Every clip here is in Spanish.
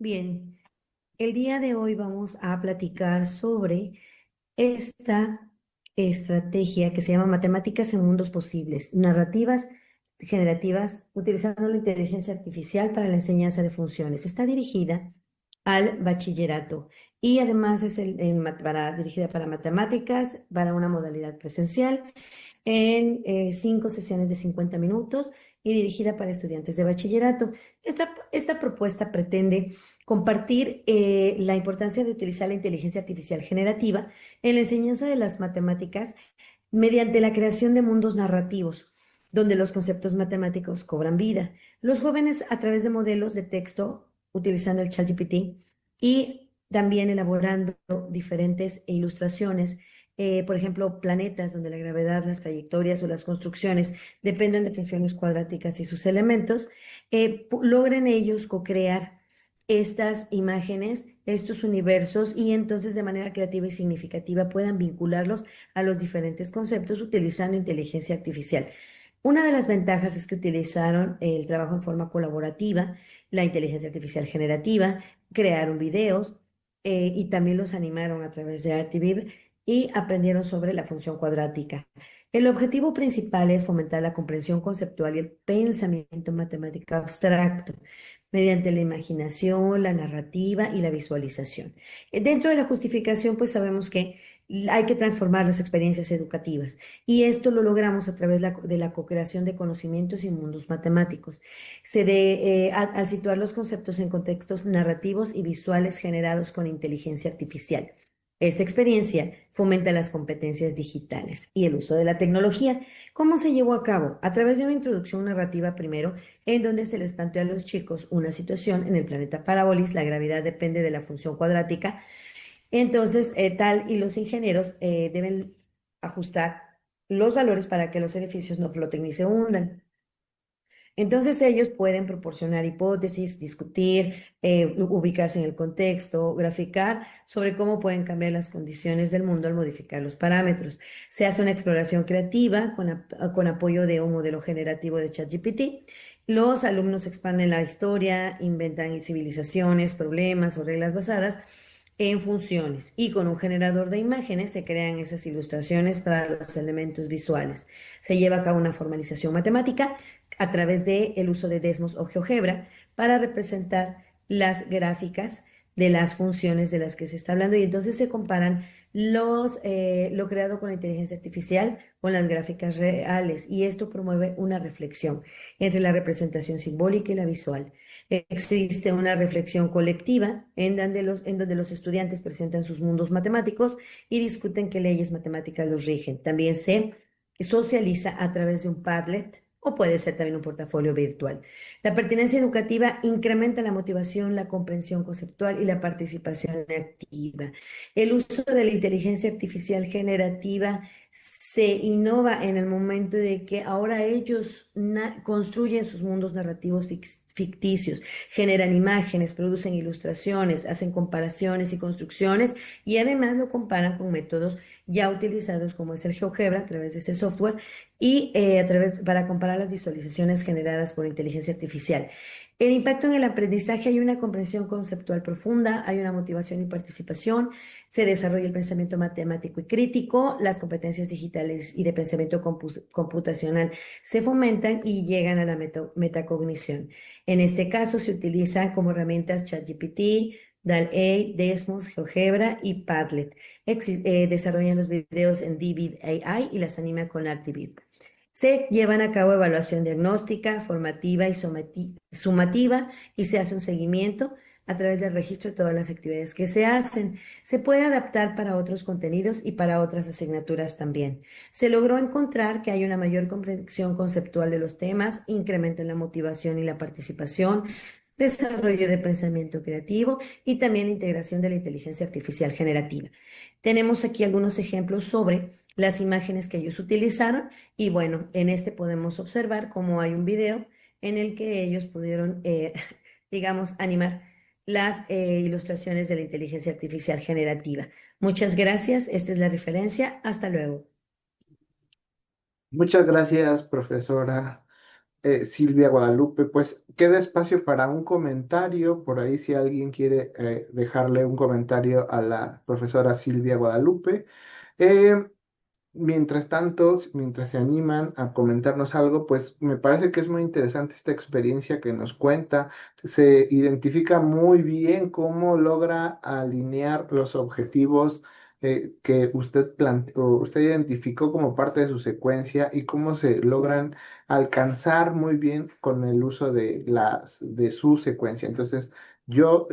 Bien, el día de hoy vamos a platicar sobre esta estrategia que se llama Matemáticas en Mundos Posibles, narrativas generativas utilizando la inteligencia artificial para la enseñanza de funciones. Está dirigida al bachillerato y además es dirigida para matemáticas, para una modalidad presencial en 5 sesiones de 50 minutos y dirigida para estudiantes de bachillerato. Esta propuesta pretende compartir la importancia de utilizar la inteligencia artificial generativa en la enseñanza de las matemáticas mediante la creación de mundos narrativos, donde los conceptos matemáticos cobran vida. Los jóvenes, a través de modelos de texto, utilizando el ChatGPT y también elaborando diferentes ilustraciones, por ejemplo, planetas donde la gravedad, las trayectorias o las construcciones dependen de funciones cuadráticas y sus elementos, logren ellos co-crear estas imágenes, estos universos y entonces de manera creativa y significativa puedan vincularlos a los diferentes conceptos utilizando inteligencia artificial. Una de las ventajas es que utilizaron el trabajo en forma colaborativa, la inteligencia artificial generativa, crearon videos y también los animaron a través de Artiviv y aprendieron sobre la función cuadrática. El objetivo principal es fomentar la comprensión conceptual y el pensamiento matemático abstracto mediante la imaginación, la narrativa y la visualización. Dentro de la justificación, pues sabemos que hay que transformar las experiencias educativas y esto lo logramos a través de la co-creación de conocimientos y mundos matemáticos. Al situar los conceptos en contextos narrativos y visuales generados con inteligencia artificial. Esta experiencia fomenta las competencias digitales y el uso de la tecnología. ¿Cómo se llevó a cabo? A través de una introducción narrativa primero, en donde se les plantea a los chicos una situación en el planeta Parábolis, la gravedad depende de la función cuadrática, entonces tal y los ingenieros deben ajustar los valores para que los edificios no floten ni se hundan. Entonces ellos pueden proporcionar hipótesis, discutir, ubicarse en el contexto, graficar sobre cómo pueden cambiar las condiciones del mundo al modificar los parámetros. Se hace una exploración creativa con apoyo de un modelo generativo de ChatGPT. Los alumnos expanden la historia, inventan civilizaciones, problemas o reglas basadas en funciones y con un generador de imágenes se crean esas ilustraciones para los elementos visuales. Se lleva a cabo una formalización matemática a través del uso de Desmos o GeoGebra para representar las gráficas de las funciones de las que se está hablando y entonces se comparan lo creado con la inteligencia artificial con las gráficas reales y esto promueve una reflexión entre la representación simbólica y la visual. Existe una reflexión colectiva en donde los estudiantes presentan sus mundos matemáticos y discuten qué leyes matemáticas los rigen. También se socializa a través de un Padlet o puede ser también un portafolio virtual. La pertinencia educativa incrementa la motivación, la comprensión conceptual y la participación activa. El uso de la inteligencia artificial generativa se innova en el momento de que ahora ellos construyen sus mundos narrativos ficticios, generan imágenes, producen ilustraciones, hacen comparaciones y construcciones y además lo comparan con métodos ya utilizados como es el GeoGebra a través de este software y para comparar las visualizaciones generadas por inteligencia artificial. El impacto en el aprendizaje, hay una comprensión conceptual profunda, hay una motivación y participación, se desarrolla el pensamiento matemático y crítico, las competencias digitales y de pensamiento computacional se fomentan y llegan a la metacognición. En este caso se utilizan como herramientas ChatGPT, DALL-E, Desmos, GeoGebra y Padlet. Desarrollan los videos en Divid AI y las anima con Artivid. Se llevan a cabo evaluación diagnóstica, formativa y sumativa y se hace un seguimiento a través del registro de todas las actividades que se hacen. Se puede adaptar para otros contenidos y para otras asignaturas también. Se logró encontrar que hay una mayor comprensión conceptual de los temas, incremento en la motivación y la participación, desarrollo de pensamiento creativo y también la integración de la inteligencia artificial generativa. Tenemos aquí algunos ejemplos sobre las imágenes que ellos utilizaron y bueno, en este podemos observar cómo hay un video en el que ellos pudieron, digamos, animar las ilustraciones de la inteligencia artificial generativa. Muchas gracias, esta es la referencia. Hasta luego. Muchas gracias, profesora. Silvia Guadalupe. Pues queda espacio para un comentario, por ahí si alguien quiere dejarle un comentario a la profesora Silvia Guadalupe. Eh, Mientras tanto, mientras se animan a comentarnos algo, pues me parece que es muy interesante esta experiencia que nos cuenta. Se identifica muy bien cómo logra alinear los objetivos que usted identificó como parte de su secuencia y cómo se logran alcanzar muy bien con el uso de su secuencia. Entonces, yo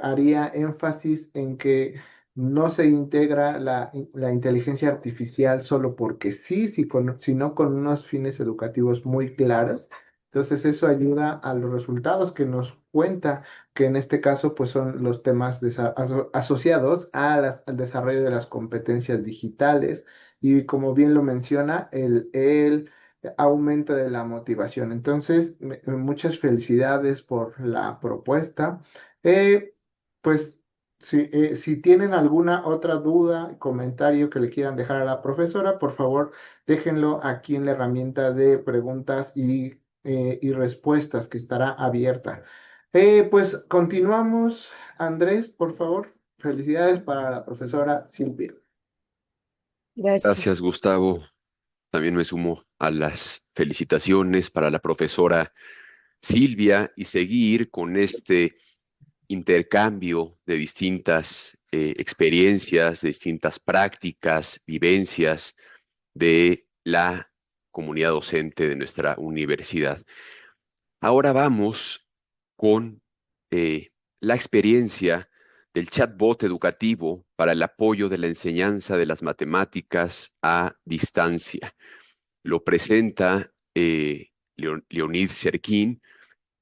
haría énfasis en que no se integra la inteligencia artificial solo porque sí, sino con unos fines educativos muy claros. Entonces eso ayuda a los resultados que nos cuenta, que en este caso pues son los temas asociados al desarrollo de las competencias digitales y como bien lo menciona, el aumento de la motivación. Entonces, muchas felicidades por la propuesta. Eh, pues si tienen alguna otra duda, comentario que le quieran dejar a la profesora, por favor, déjenlo aquí en la herramienta de preguntas y respuestas que estará abierta. Pues continuamos. Andrés, por favor. Felicidades para la profesora Silvia. Gracias, Gracias. Gustavo. También me sumo a las felicitaciones para la profesora Silvia y seguir con este intercambio de distintas experiencias, de distintas prácticas, vivencias de la comunidad docente de nuestra universidad. Ahora vamos con la experiencia del chatbot educativo para el apoyo de la enseñanza de las matemáticas a distancia. Lo presenta Leonid Serkin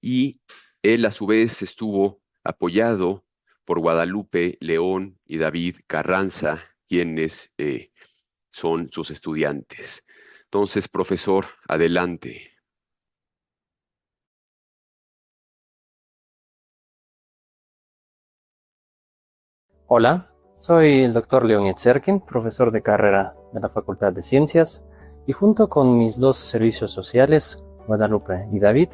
y él a su vez estuvo apoyado por Guadalupe León y David Carranza, quienes son sus estudiantes. Entonces, profesor, adelante. Hola, soy el doctor Leonid Serkin, profesor de carrera de la Facultad de Ciencias, y junto con mis dos servicios sociales, Guadalupe y David,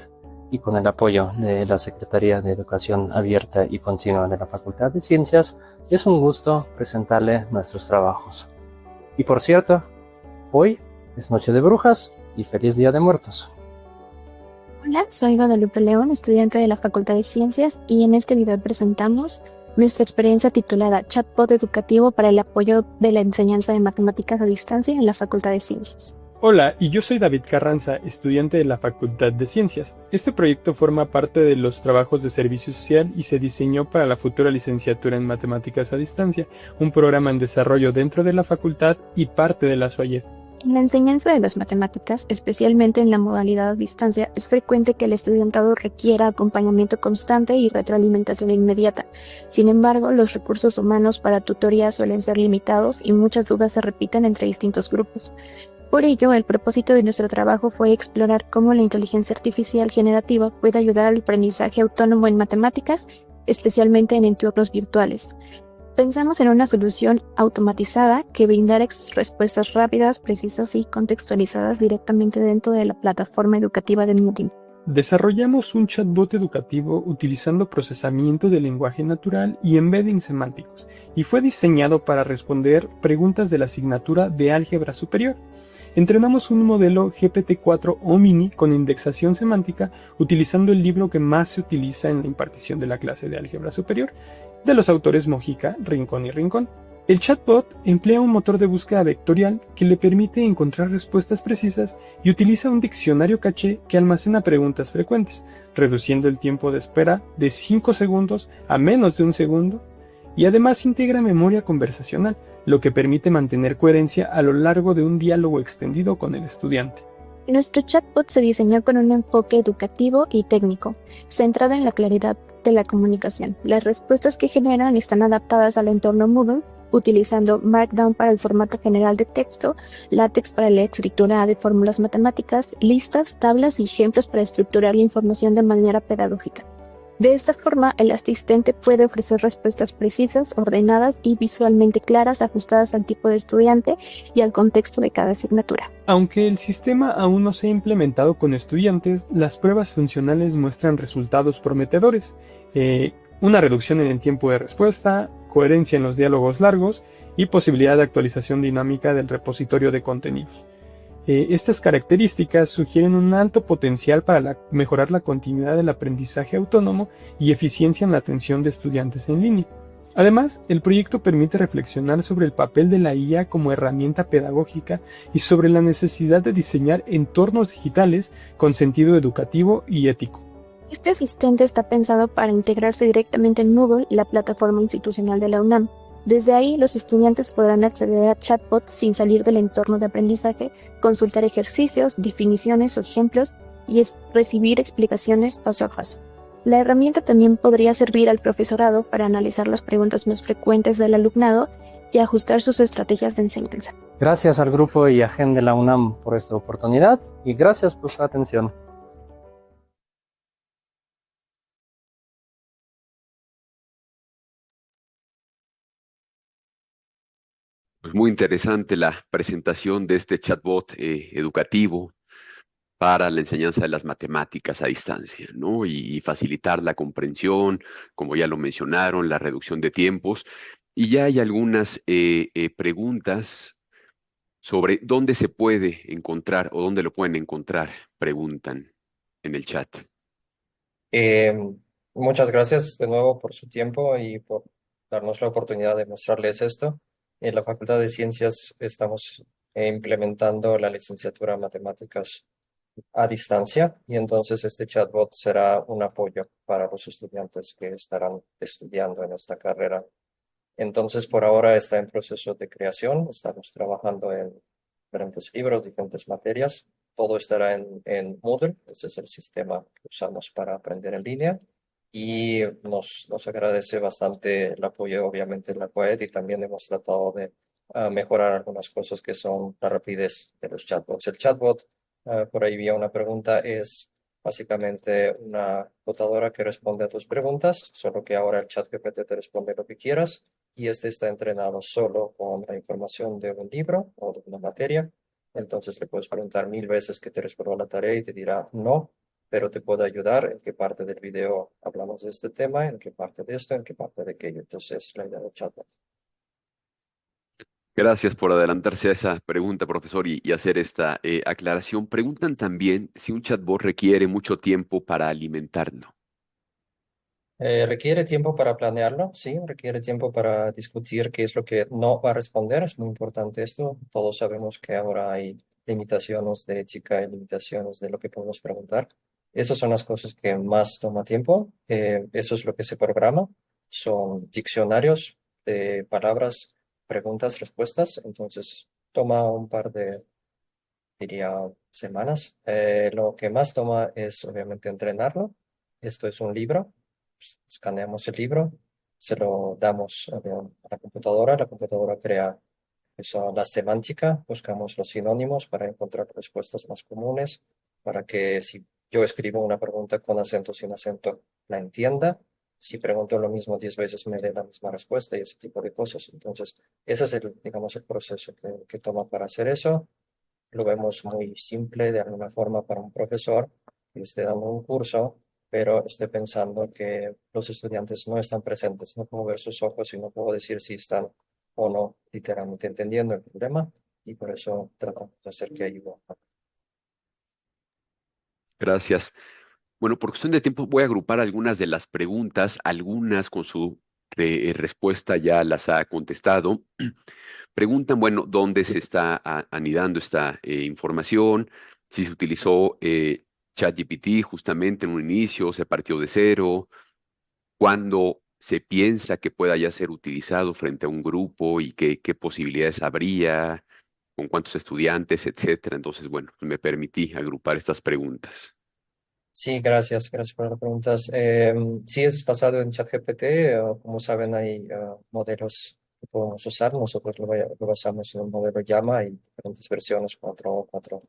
y con el apoyo de la Secretaría de Educación Abierta y Continua de la Facultad de Ciencias, es un gusto presentarle nuestros trabajos. Y por cierto, hoy es Noche de Brujas y feliz Día de Muertos. Hola, soy Guadalupe León, estudiante de la Facultad de Ciencias, y en este video presentamos nuestra experiencia titulada Chatbot Educativo para el apoyo de la enseñanza de matemáticas a distancia en la Facultad de Ciencias. Hola, y yo soy David Carranza, estudiante de la Facultad de Ciencias. Este proyecto forma parte de los trabajos de servicio social y se diseñó para la futura licenciatura en matemáticas a distancia, un programa en desarrollo dentro de la facultad y parte de la SOAYED. En la enseñanza de las matemáticas, especialmente en la modalidad a distancia, es frecuente que el estudiantado requiera acompañamiento constante y retroalimentación inmediata. Sin embargo, los recursos humanos para tutoría suelen ser limitados y muchas dudas se repiten entre distintos grupos. Por ello, el propósito de nuestro trabajo fue explorar cómo la inteligencia artificial generativa puede ayudar al aprendizaje autónomo en matemáticas, especialmente en entornos virtuales. Pensamos en una solución automatizada que brindara respuestas rápidas, precisas y contextualizadas directamente dentro de la plataforma educativa de Moodle. Desarrollamos un chatbot educativo utilizando procesamiento de lenguaje natural y embedding semánticos, y fue diseñado para responder preguntas de la asignatura de álgebra superior. Entrenamos un modelo GPT-4 Omni con indexación semántica utilizando el libro que más se utiliza en la impartición de la clase de álgebra superior, de los autores Mojica, Rincón y Rincón. El chatbot emplea un motor de búsqueda vectorial que le permite encontrar respuestas precisas y utiliza un diccionario caché que almacena preguntas frecuentes, reduciendo el tiempo de espera de 5 segundos a menos de 1 segundo, y además integra memoria conversacional, lo que permite mantener coherencia a lo largo de un diálogo extendido con el estudiante. Nuestro chatbot se diseñó con un enfoque educativo y técnico, centrado en la claridad de la comunicación. Las respuestas que generan están adaptadas al entorno Moodle, utilizando Markdown para el formato general de texto, LaTeX para la escritura de fórmulas matemáticas, listas, tablas y ejemplos para estructurar la información de manera pedagógica. De esta forma, el asistente puede ofrecer respuestas precisas, ordenadas y visualmente claras, ajustadas al tipo de estudiante y al contexto de cada asignatura. Aunque el sistema aún no se ha implementado con estudiantes, las pruebas funcionales muestran resultados prometedores. Una reducción en el tiempo de respuesta, coherencia en los diálogos largos y posibilidad de actualización dinámica del repositorio de contenidos. Estas características sugieren un alto potencial para mejorar la continuidad del aprendizaje autónomo y eficiencia en la atención de estudiantes en línea. Además, el proyecto permite reflexionar sobre el papel de la IA como herramienta pedagógica y sobre la necesidad de diseñar entornos digitales con sentido educativo y ético. Este asistente está pensado para integrarse directamente en Moodle, la plataforma institucional de la UNAM. Desde ahí, los estudiantes podrán acceder a chatbots sin salir del entorno de aprendizaje, consultar ejercicios, definiciones o ejemplos y recibir explicaciones paso a paso. La herramienta también podría servir al profesorado para analizar las preguntas más frecuentes del alumnado y ajustar sus estrategias de enseñanza. Gracias al grupo y a Gen de la UNAM por esta oportunidad y gracias por su atención. Pues muy interesante la presentación de este chatbot educativo para la enseñanza de las matemáticas a distancia, ¿no? Y facilitar la comprensión, como ya lo mencionaron, la reducción de tiempos. Y ya hay algunas preguntas sobre dónde se puede encontrar o dónde lo pueden encontrar, preguntan en el chat. Eh, Muchas gracias de nuevo por su tiempo y por darnos la oportunidad de mostrarles esto. En la Facultad de Ciencias estamos implementando la licenciatura en Matemáticas a distancia y entonces este chatbot será un apoyo para los estudiantes que estarán estudiando en esta carrera. Entonces, por ahora está en proceso de creación. Estamos trabajando en diferentes libros, diferentes materias. Todo estará en Moodle. Ese es el sistema que usamos para aprender en línea. Y nos agradece bastante el apoyo, obviamente, en la web y también hemos tratado de mejorar algunas cosas que son la rapidez de los chatbots. El chatbot, por ahí había una pregunta, es básicamente una computadora que responde a tus preguntas, solo que ahora el ChatGPT te responde lo que quieras y este está entrenado solo con la información de un libro o de una materia. Entonces le puedes preguntar 1000 veces que te respondió la tarea y te dirá no, pero te puede ayudar en qué parte del video hablamos de este tema, en qué parte de esto, en qué parte de aquello. Entonces, la idea del chatbot. Gracias por adelantarse a esa pregunta, profesor, y hacer esta aclaración. Preguntan también si un chatbot requiere mucho tiempo para alimentarlo. Requiere tiempo para planearlo, sí, requiere tiempo para discutir qué es lo que no va a responder, es muy importante esto. Todos sabemos que ahora hay limitaciones de ética y limitaciones de lo que podemos preguntar. Esas son las cosas que más toma tiempo. Eso es lo que se programa. Son diccionarios de palabras, preguntas, respuestas. Entonces toma un par de, diría, semanas. Lo que más toma es obviamente entrenarlo. Esto es un libro, escaneamos el libro, se lo damos a la computadora crea eso, la semántica, buscamos los sinónimos para encontrar respuestas más comunes, para que si yo escribo una pregunta con acento sin acento, la entienda. Si pregunto lo mismo 10 veces, me dé la misma respuesta y ese tipo de cosas. Entonces, ese es el, digamos, el proceso que toma para hacer eso. Lo vemos muy simple de alguna forma para un profesor que esté dando un curso, pero esté pensando que los estudiantes no están presentes. No puedo ver sus ojos y no puedo decir si están o no literalmente entendiendo el problema y por eso tratamos de hacer que ayude. Gracias. Bueno, por cuestión de tiempo voy a agrupar algunas de las preguntas, algunas con su respuesta ya las ha contestado. Preguntan, bueno, dónde se está anidando esta información, si se utilizó ChatGPT justamente en un inicio, se partió de cero, cuándo se piensa que pueda ya ser utilizado frente a un grupo y qué posibilidades habría, con cuántos estudiantes, etcétera. Entonces, bueno, me permití agrupar estas preguntas. Sí, gracias por las preguntas. Sí es basado en ChatGPT, como saben hay modelos que podemos usar. Nosotros lo basamos en un modelo Llama y diferentes versiones 4 o 4.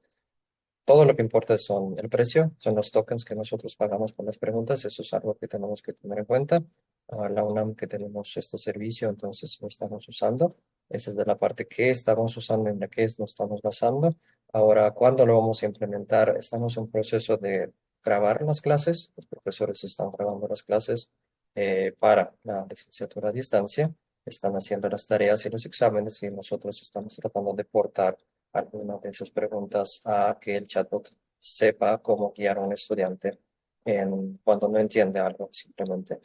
todo lo que importa son el precio, son los tokens que nosotros pagamos por las preguntas, eso es algo que tenemos que tener en cuenta. La UNAM que tenemos este servicio, entonces lo estamos usando. Esa es de la parte que estamos usando, en la que nos estamos basando. Ahora, ¿cuándo lo vamos a implementar? Estamos en proceso de grabar las clases, los profesores están grabando las clases para la licenciatura a distancia, están haciendo las tareas y los exámenes y nosotros estamos tratando de portar algunas de esas preguntas a que el chatbot sepa cómo guiar a un estudiante cuando no entiende algo, simplemente.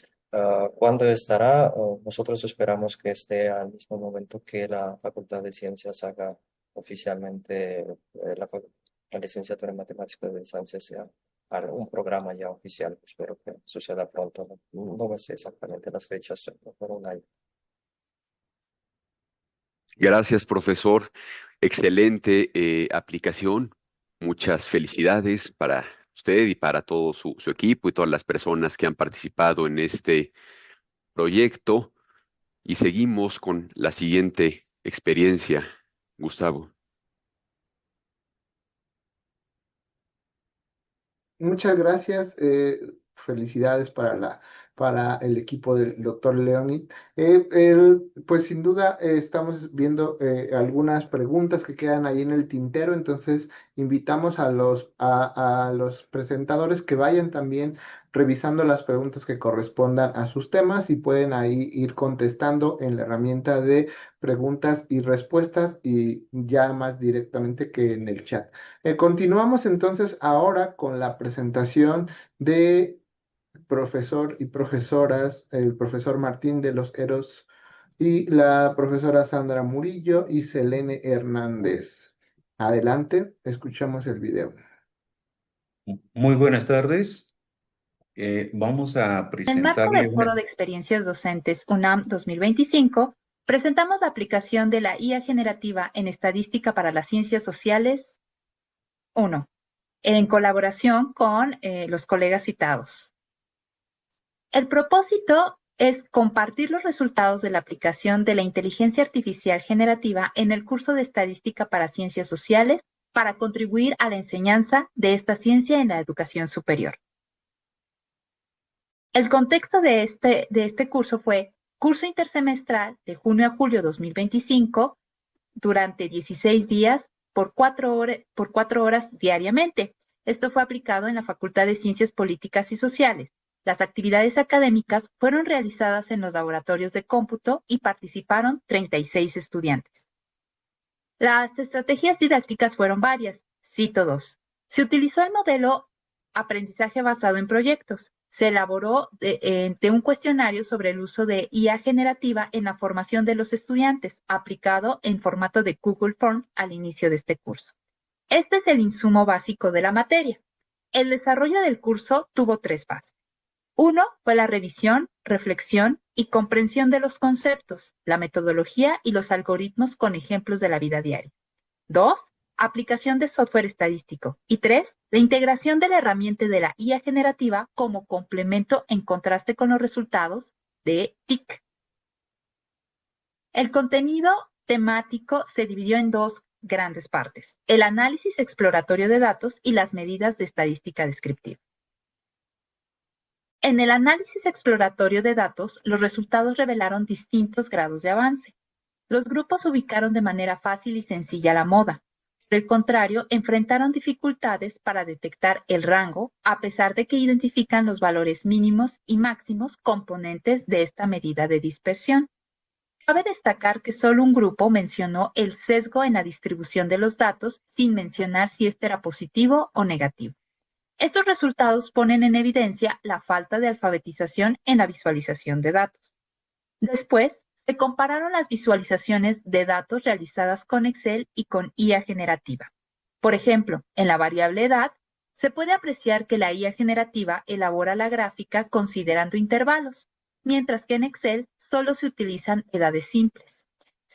¿Cuándo estará? Nosotros esperamos que esté al mismo momento que la Facultad de Ciencias haga oficialmente la licenciatura en Matemáticas de Distancia sea un programa ya oficial. Espero que suceda pronto. No me sé exactamente las fechas, por un año. Gracias, profesor. Excelente aplicación. Muchas felicidades para usted y para todo su equipo y todas las personas que han participado en este proyecto. Y seguimos con la siguiente experiencia, Gustavo. Muchas gracias. Felicidades para el equipo del doctor Leonid. Pues sin duda estamos viendo algunas preguntas que quedan ahí en el tintero, entonces invitamos a los presentadores que vayan también revisando las preguntas que correspondan a sus temas y pueden ahí ir contestando en la herramienta de preguntas y respuestas y ya más directamente que en el chat. Continuamos entonces ahora con la presentación de profesor y profesoras, el profesor Martín de los Heros y la profesora Sandra Murillo y Selene Hernández. Adelante, escuchamos el video. Muy buenas tardes. Vamos a En el marco presentarle del Foro de Experiencias Docentes UNAM 2025, presentamos la aplicación de la IA generativa en estadística para las ciencias sociales 1, en colaboración con los colegas citados. El propósito es compartir los resultados de la aplicación de la inteligencia artificial generativa en el curso de estadística para ciencias sociales para contribuir a la enseñanza de esta ciencia en la educación superior. El contexto de este curso fue curso intersemestral de junio a julio 2025 durante 16 días por 4 horas diariamente. Esto fue aplicado en la Facultad de Ciencias Políticas y Sociales. Las actividades académicas fueron realizadas en los laboratorios de cómputo y participaron 36 estudiantes. Las estrategias didácticas fueron varias. Cito 2. Se utilizó el modelo aprendizaje basado en proyectos. Se elaboró de un cuestionario sobre el uso de IA generativa en la formación de los estudiantes, aplicado en formato de Google Form al inicio de este curso. Este es el insumo básico de la materia. El desarrollo del curso tuvo 3 fases. 1 fue la revisión, reflexión y comprensión de los conceptos, la metodología y los algoritmos con ejemplos de la vida diaria. 2, aplicación de software estadístico. Y 3, la integración de la herramienta de la IA generativa como complemento en contraste con los resultados de TIC. El contenido temático se dividió en 2 grandes partes: el análisis exploratorio de datos y las medidas de estadística descriptiva. En el análisis exploratorio de datos, los resultados revelaron distintos grados de avance. Los grupos ubicaron de manera fácil y sencilla la moda. Por el contrario, enfrentaron dificultades para detectar el rango, a pesar de que identifican los valores mínimos y máximos componentes de esta medida de dispersión. Cabe destacar que solo un grupo mencionó el sesgo en la distribución de los datos sin mencionar si este era positivo o negativo. Estos resultados ponen en evidencia la falta de alfabetización en la visualización de datos. Después, se compararon las visualizaciones de datos realizadas con Excel y con IA generativa. Por ejemplo, en la variable edad, se puede apreciar que la IA generativa elabora la gráfica considerando intervalos, mientras que en Excel solo se utilizan edades simples.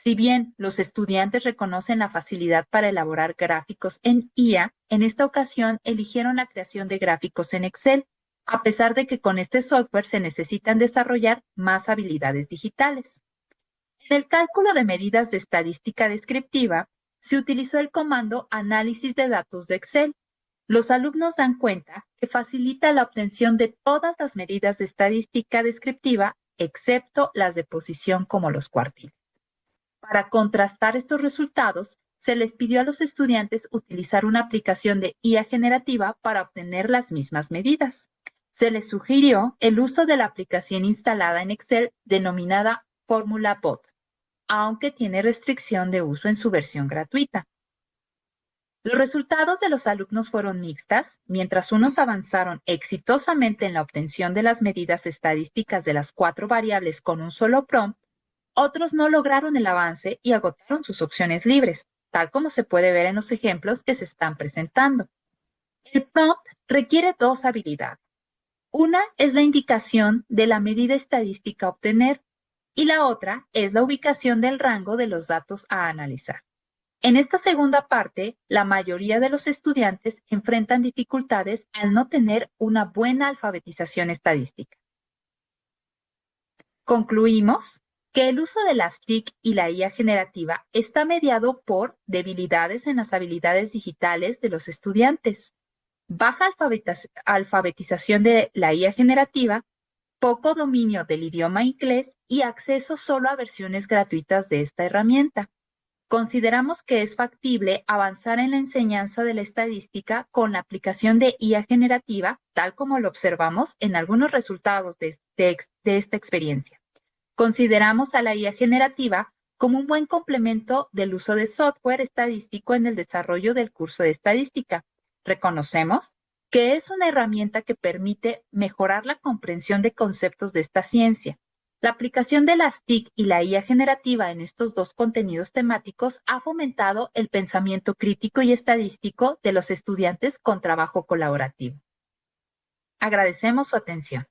Si bien los estudiantes reconocen la facilidad para elaborar gráficos en IA, en esta ocasión eligieron la creación de gráficos en Excel, a pesar de que con este software se necesitan desarrollar más habilidades digitales. En el cálculo de medidas de estadística descriptiva, se utilizó el comando análisis de datos de Excel, Los alumnos dan cuenta que facilita la obtención de todas las medidas de estadística descriptiva, excepto las de posición como los cuartiles. Para contrastar estos resultados, se les pidió a los estudiantes utilizar una aplicación de IA generativa para obtener las mismas medidas. Se les sugirió el uso de la aplicación instalada en Excel denominada Fórmula Bot, aunque tiene restricción de uso en su versión gratuita. Los resultados de los alumnos fueron mixtas, mientras unos avanzaron exitosamente en la obtención de las medidas estadísticas de las 4 variables con un solo prompt, otros no lograron el avance y agotaron sus opciones libres, tal como se puede ver en los ejemplos que se están presentando. El prompt requiere 2 habilidades. Una es la indicación de la medida estadística a obtener y la otra es la ubicación del rango de los datos a analizar. En esta segunda parte, la mayoría de los estudiantes enfrentan dificultades al no tener una buena alfabetización estadística. Concluimos que el uso de las TIC y la IA generativa está mediado por debilidades en las habilidades digitales de los estudiantes, baja alfabetización de la IA generativa, poco dominio del idioma inglés y acceso solo a versiones gratuitas de esta herramienta. Consideramos que es factible avanzar en la enseñanza de la estadística con la aplicación de IA generativa, tal como lo observamos en algunos resultados de esta experiencia. Consideramos a la IA generativa como un buen complemento del uso de software estadístico en el desarrollo del curso de estadística. Reconocemos que es una herramienta que permite mejorar la comprensión de conceptos de esta ciencia. La aplicación de las TIC y la IA generativa en estos 2 contenidos temáticos ha fomentado el pensamiento crítico y estadístico de los estudiantes con trabajo colaborativo. Agradecemos su atención.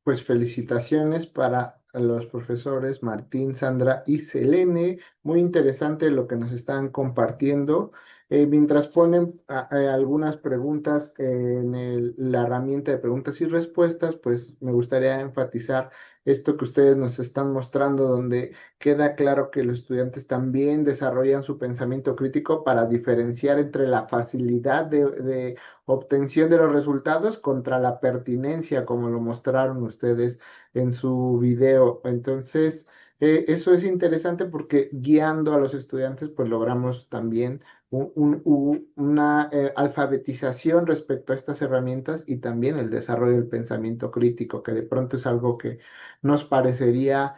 Pues felicitaciones para los profesores Martín, Sandra y Selene. Muy interesante lo que nos están compartiendo. Mientras ponen algunas preguntas en la herramienta de preguntas y respuestas, pues me gustaría enfatizar esto que ustedes nos están mostrando, donde queda claro que los estudiantes también desarrollan su pensamiento crítico para diferenciar entre la facilidad de obtención de los resultados contra la pertinencia, como lo mostraron ustedes en su video. Entonces, eso es interesante porque guiando a los estudiantes, pues logramos también una alfabetización respecto a estas herramientas y también el desarrollo del pensamiento crítico, que de pronto es algo que nos parecería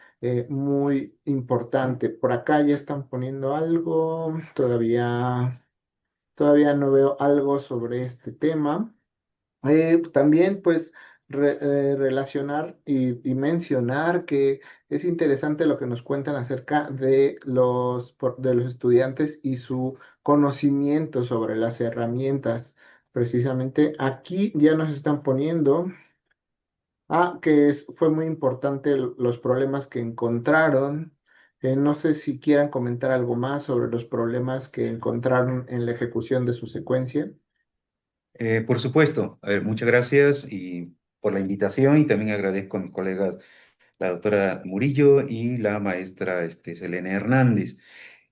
muy importante. Por acá ya están poniendo algo, todavía no veo algo sobre este tema. También, pues, relacionar y mencionar que es interesante lo que nos cuentan acerca de de los estudiantes y su conocimiento sobre las herramientas. Precisamente aquí ya nos están poniendo, fue muy importante los problemas que encontraron. No sé si quieran comentar algo más sobre los problemas que encontraron en la ejecución de su secuencia. Por supuesto, muchas gracias y por la invitación y también agradezco a mis colegas, la doctora Murillo y la maestra Selene Hernández.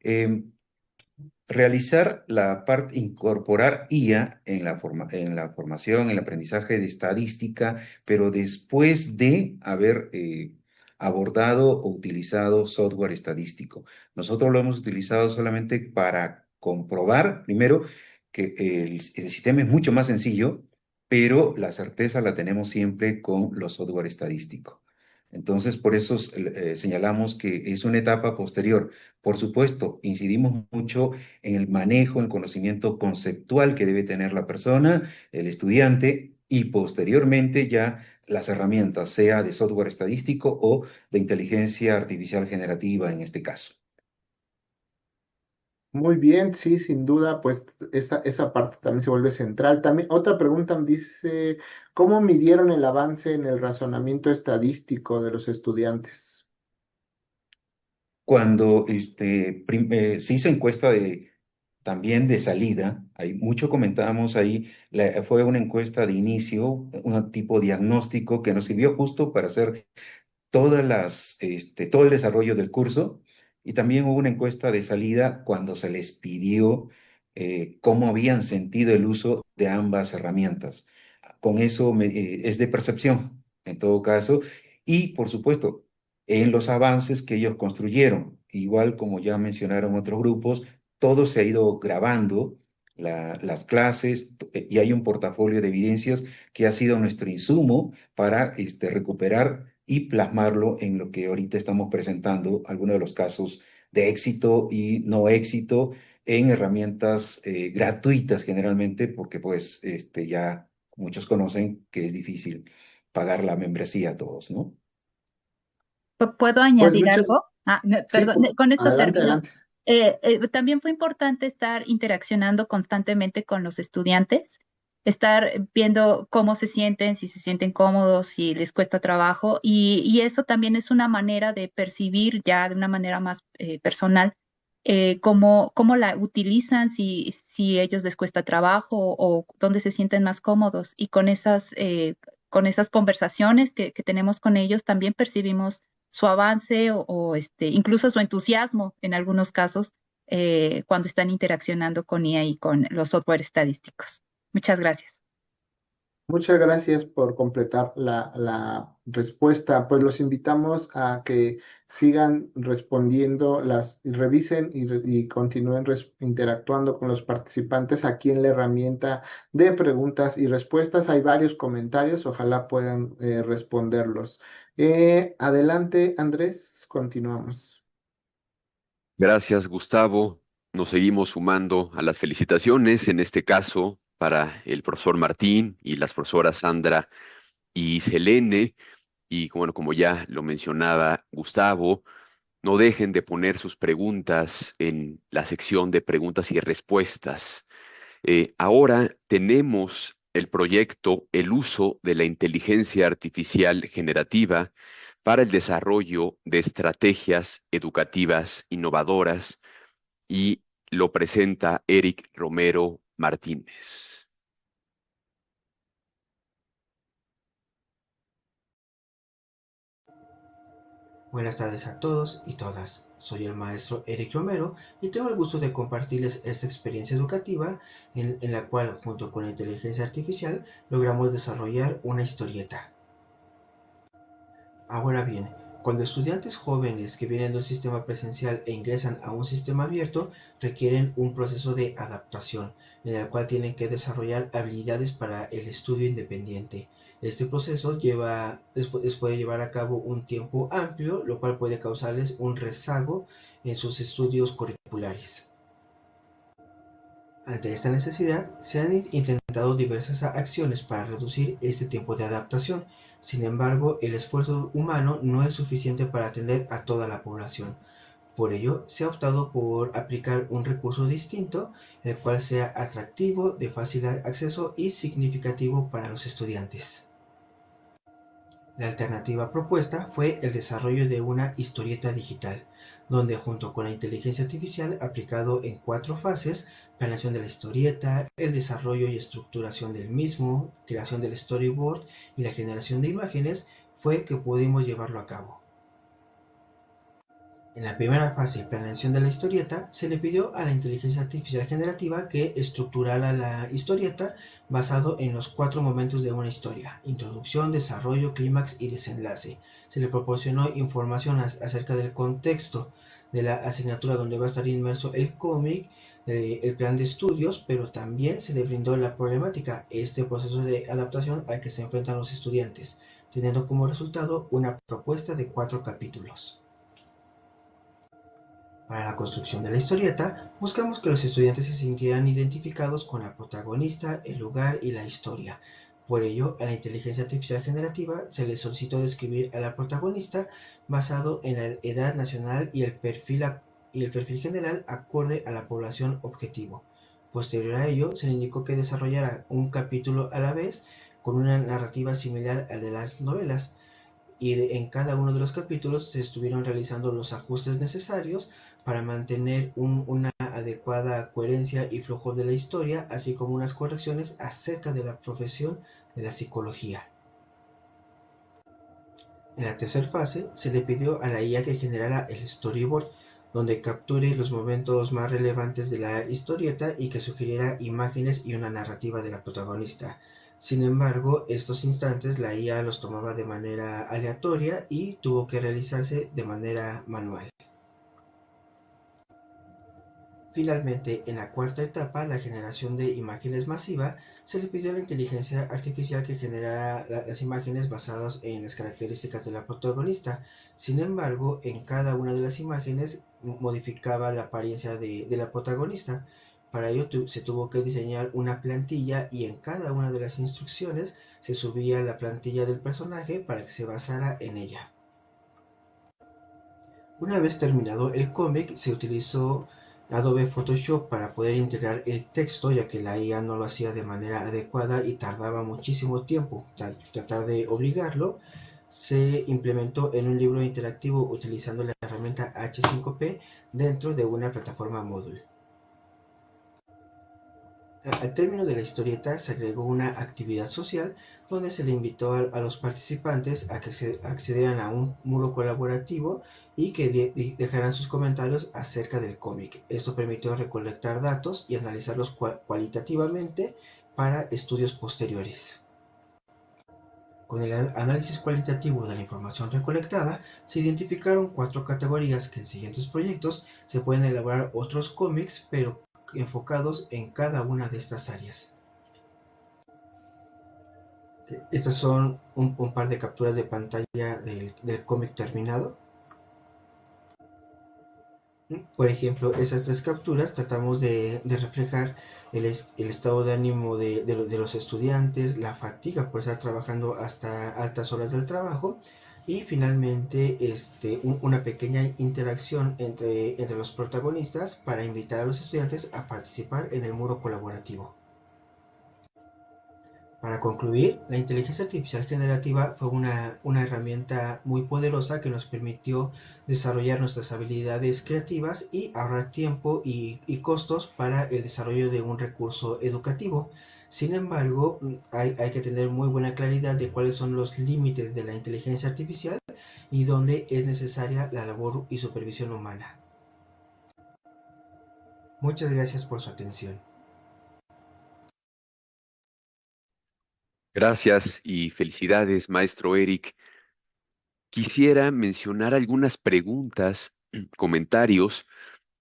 Em, Realizar la parte, incorporar IA en en la formación, en el aprendizaje de estadística, pero después de haber abordado o utilizado software estadístico. Nosotros lo hemos utilizado solamente para comprobar, primero, que el sistema es mucho más sencillo, pero la certeza la tenemos siempre con los software estadísticos. Entonces, por eso señalamos que es una etapa posterior. Por supuesto, incidimos mucho en el manejo, en el conocimiento conceptual que debe tener la persona, el estudiante, y posteriormente ya las herramientas, sea de software estadístico o de inteligencia artificial generativa en este caso. Muy bien, sí, sin duda, pues esa parte también se vuelve central. También otra pregunta dice, ¿cómo midieron el avance en el razonamiento estadístico de los estudiantes? Cuando se hizo encuesta también de salida, hay mucho comentábamos ahí, fue una encuesta de inicio, un tipo diagnóstico que nos sirvió justo para hacer todo el desarrollo del curso. Y también hubo una encuesta de salida cuando se les pidió cómo habían sentido el uso de ambas herramientas. Con eso es de percepción, en todo caso, y por supuesto, en los avances que ellos construyeron, igual como ya mencionaron otros grupos, todo se ha ido grabando, las clases, y hay un portafolio de evidencias que ha sido nuestro insumo para recuperar y plasmarlo en lo que ahorita estamos presentando, algunos de los casos de éxito y no éxito en herramientas gratuitas generalmente, porque pues ya muchos conocen que es difícil pagar la membresía a todos, ¿no? ¿Puedo Pues añadir muchas, algo? No, sí, perdón, con esto adelante, termino. adelante. También fue importante estar interaccionando constantemente con los estudiantes, estar viendo cómo se sienten, si se sienten cómodos, si les cuesta trabajo, y eso también es una manera de percibir ya de una manera más personal cómo la utilizan, si ellos les cuesta trabajo o dónde se sienten más cómodos. Y con esas conversaciones que tenemos con ellos, también percibimos su avance incluso su entusiasmo en algunos casos cuando están interaccionando con IA y con los software estadísticos. Muchas gracias. Muchas gracias por completar la respuesta. Pues los invitamos a que sigan respondiendo, revisen y continúen interactuando con los participantes aquí en la herramienta de preguntas y respuestas. Hay varios comentarios, ojalá puedan responderlos. Adelante, Andrés, continuamos. Gracias, Gustavo. Nos seguimos sumando a las felicitaciones, en este caso para el profesor Martín y las profesoras Sandra y Selene. Y bueno, como ya lo mencionaba Gustavo, no dejen de poner sus preguntas en la sección de preguntas y respuestas. Ahora tenemos el proyecto El uso de la inteligencia artificial generativa para el desarrollo de estrategias educativas innovadoras y lo presenta Eric Romero Martínez. Buenas tardes a todos y todas. Soy el maestro Eric Romero y tengo el gusto de compartirles esta experiencia educativa en la cual, junto con la inteligencia artificial, logramos desarrollar una historieta. Ahora bien, cuando estudiantes jóvenes que vienen de un sistema presencial e ingresan a un sistema abierto, requieren un proceso de adaptación, en el cual tienen que desarrollar habilidades para el estudio independiente. Este proceso les puede llevar a cabo un tiempo amplio, lo cual puede causarles un rezago en sus estudios curriculares. Ante esta necesidad, se han intentado diversas acciones para reducir este tiempo de adaptación. Sin embargo, el esfuerzo humano no es suficiente para atender a toda la población. Por ello, se ha optado por aplicar un recurso distinto, el cual sea atractivo, de fácil acceso y significativo para los estudiantes. La alternativa propuesta fue el desarrollo de una historieta digital, donde junto con la inteligencia artificial aplicado en 4 fases, planeación de la historieta, el desarrollo y estructuración del mismo, creación del storyboard y la generación de imágenes, fue que pudimos llevarlo a cabo. En la primera fase, planeación de la historieta, se le pidió a la inteligencia artificial generativa que estructurara la historieta basado en los 4 momentos de una historia: introducción, desarrollo, clímax y desenlace. Se le proporcionó información acerca del contexto de la asignatura donde va a estar inmerso el cómic, el plan de estudios, pero también se le brindó la problemática, este proceso de adaptación al que se enfrentan los estudiantes, teniendo como resultado una propuesta de 4 capítulos. Para la construcción de la historieta, buscamos que los estudiantes se sintieran identificados con la protagonista, el lugar y la historia. Por ello, a la inteligencia artificial generativa se le solicitó describir a la protagonista basado en la edad nacional y el perfil general acorde a la población objetivo. Posterior a ello, se le indicó que desarrollara un capítulo a la vez con una narrativa similar al de las novelas, y en cada uno de los capítulos se estuvieron realizando los ajustes necesarios para mantener una adecuada coherencia y flujo de la historia, así como unas correcciones acerca de la profesión de la psicología. En la tercera fase se le pidió a la IA que generara el storyboard, donde capture los momentos más relevantes de la historieta y que sugiriera imágenes y una narrativa de la protagonista. Sin embargo, estos instantes la IA los tomaba de manera aleatoria y tuvo que realizarse de manera manual. Finalmente, en la cuarta etapa, la generación de imágenes masiva, se le pidió a la inteligencia artificial que generara las imágenes basadas en las características de la protagonista. Sin embargo, en cada una de las imágenes modificaba la apariencia de la protagonista. Para ello se tuvo que diseñar una plantilla y en cada una de las instrucciones se subía la plantilla del personaje para que se basara en ella. Una vez terminado el cómic, se utilizó Adobe Photoshop para poder integrar el texto, ya que la IA no lo hacía de manera adecuada y tardaba muchísimo tiempo. Tratar de obligarlo, se implementó en un libro interactivo utilizando la herramienta H5P dentro de una plataforma Moodle. Al término de la historieta se agregó una actividad social donde se le invitó a los participantes a que accedieran a un muro colaborativo y que dejaran sus comentarios acerca del cómic. Esto permitió recolectar datos y analizarlos cualitativamente para estudios posteriores. Con el análisis cualitativo de la información recolectada, se identificaron 4 categorías que en siguientes proyectos se pueden elaborar otros cómics, pero enfocados en cada una de estas áreas. Estas son un par de capturas de pantalla del cómic terminado. Por ejemplo, esas 3 capturas tratamos de reflejar el estado de ánimo de los estudiantes, la fatiga por estar trabajando hasta altas horas del trabajo y finalmente una pequeña interacción entre los protagonistas para invitar a los estudiantes a participar en el muro colaborativo. Para concluir, la inteligencia artificial generativa fue una herramienta muy poderosa que nos permitió desarrollar nuestras habilidades creativas y ahorrar tiempo y costos para el desarrollo de un recurso educativo. Sin embargo, hay que tener muy buena claridad de cuáles son los límites de la inteligencia artificial y dónde es necesaria la labor y supervisión humana. Muchas gracias por su atención. Gracias y felicidades, maestro Eric. Quisiera mencionar algunas preguntas, comentarios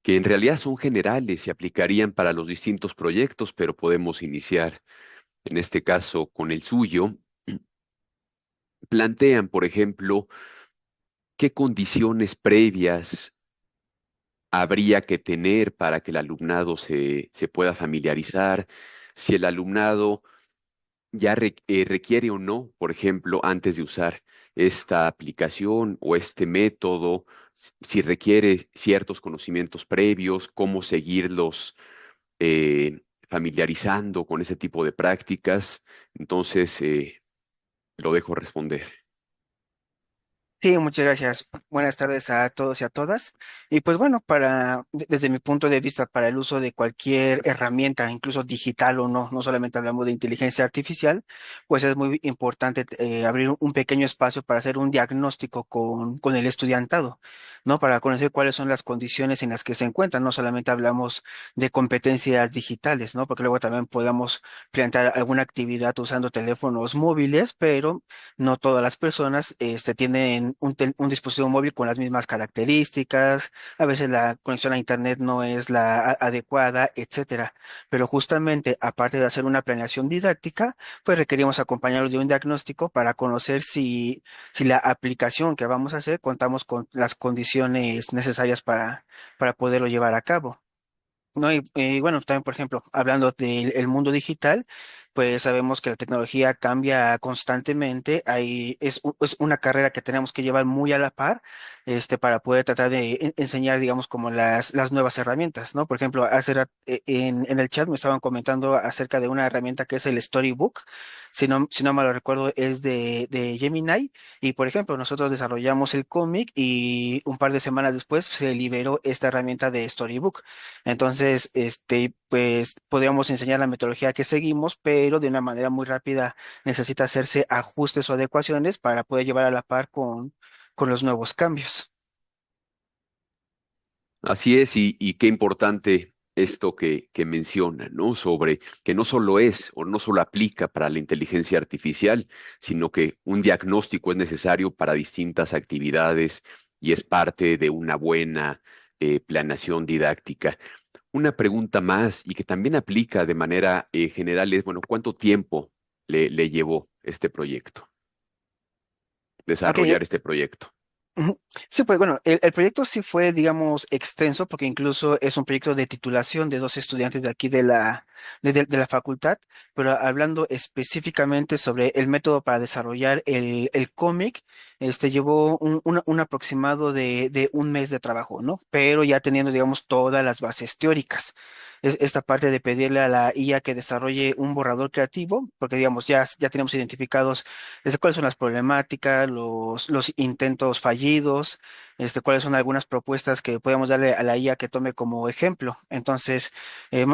que en realidad son generales y aplicarían para los distintos proyectos, pero podemos iniciar en este caso con el suyo. Plantean, por ejemplo, qué condiciones previas habría que tener para que el alumnado se pueda familiarizar, si el alumnado ya requiere o no, por ejemplo, antes de usar esta aplicación o este método, si requiere ciertos conocimientos previos, cómo seguirlos familiarizando con ese tipo de prácticas. Entonces, lo dejo responder. Sí, muchas gracias. Buenas tardes a todos y a todas. Y pues bueno, desde mi punto de vista, para el uso de cualquier herramienta, incluso digital o no, no solamente hablamos de inteligencia artificial, pues es muy importante abrir un pequeño espacio para hacer un diagnóstico con el estudiantado, ¿no? Para conocer cuáles son las condiciones en las que se encuentran. No solamente hablamos de competencias digitales, ¿no? Porque luego también podamos plantear alguna actividad usando teléfonos móviles, pero no todas las personas tienen un dispositivo móvil con las mismas características, a veces la conexión a internet no es la adecuada, etcétera. Pero justamente, aparte de hacer una planeación didáctica, pues requerimos acompañarlos de un diagnóstico para conocer si la aplicación que vamos a hacer contamos con las condiciones necesarias para poderlo llevar a cabo. No, y bueno, también, por ejemplo, hablando del el mundo digital, pues sabemos que la tecnología cambia constantemente. Es una carrera que tenemos que llevar muy a la par, para poder tratar de enseñar, digamos, como las nuevas herramientas, ¿no? Por ejemplo, en el chat me estaban comentando acerca de una herramienta que es el Storybook. Si no mal lo recuerdo, es de Gemini. Y, por ejemplo, nosotros desarrollamos el cómic y un par de semanas después se liberó esta herramienta de Storybook. Entonces, pues podríamos enseñar la metodología que seguimos, pero de una manera muy rápida necesita hacerse ajustes o adecuaciones para poder llevar a la par con los nuevos cambios. Así es, y qué importante esto que menciona, ¿no? Sobre que no solo es o no solo aplica para la inteligencia artificial, sino que un diagnóstico es necesario para distintas actividades y es parte de una buena planeación didáctica. Una pregunta más y que también aplica de manera general es, bueno, ¿cuánto tiempo le llevó este proyecto, Ok, desarrollar este proyecto? ujú. Sí, pues bueno, el proyecto sí fue, digamos, extenso, porque incluso es un proyecto de titulación de dos estudiantes de aquí de la facultad, pero hablando específicamente sobre el método para desarrollar el cómic, llevó un aproximado de un mes de trabajo, ¿no? Pero ya teniendo, digamos, todas las bases teóricas. Esta parte de pedirle a la IA que desarrolle un borrador creativo, porque, digamos, ya tenemos identificados cuáles son las problemáticas, los intentos fallidos, cuáles son algunas propuestas que podemos darle a la IA que tome como ejemplo. Entonces,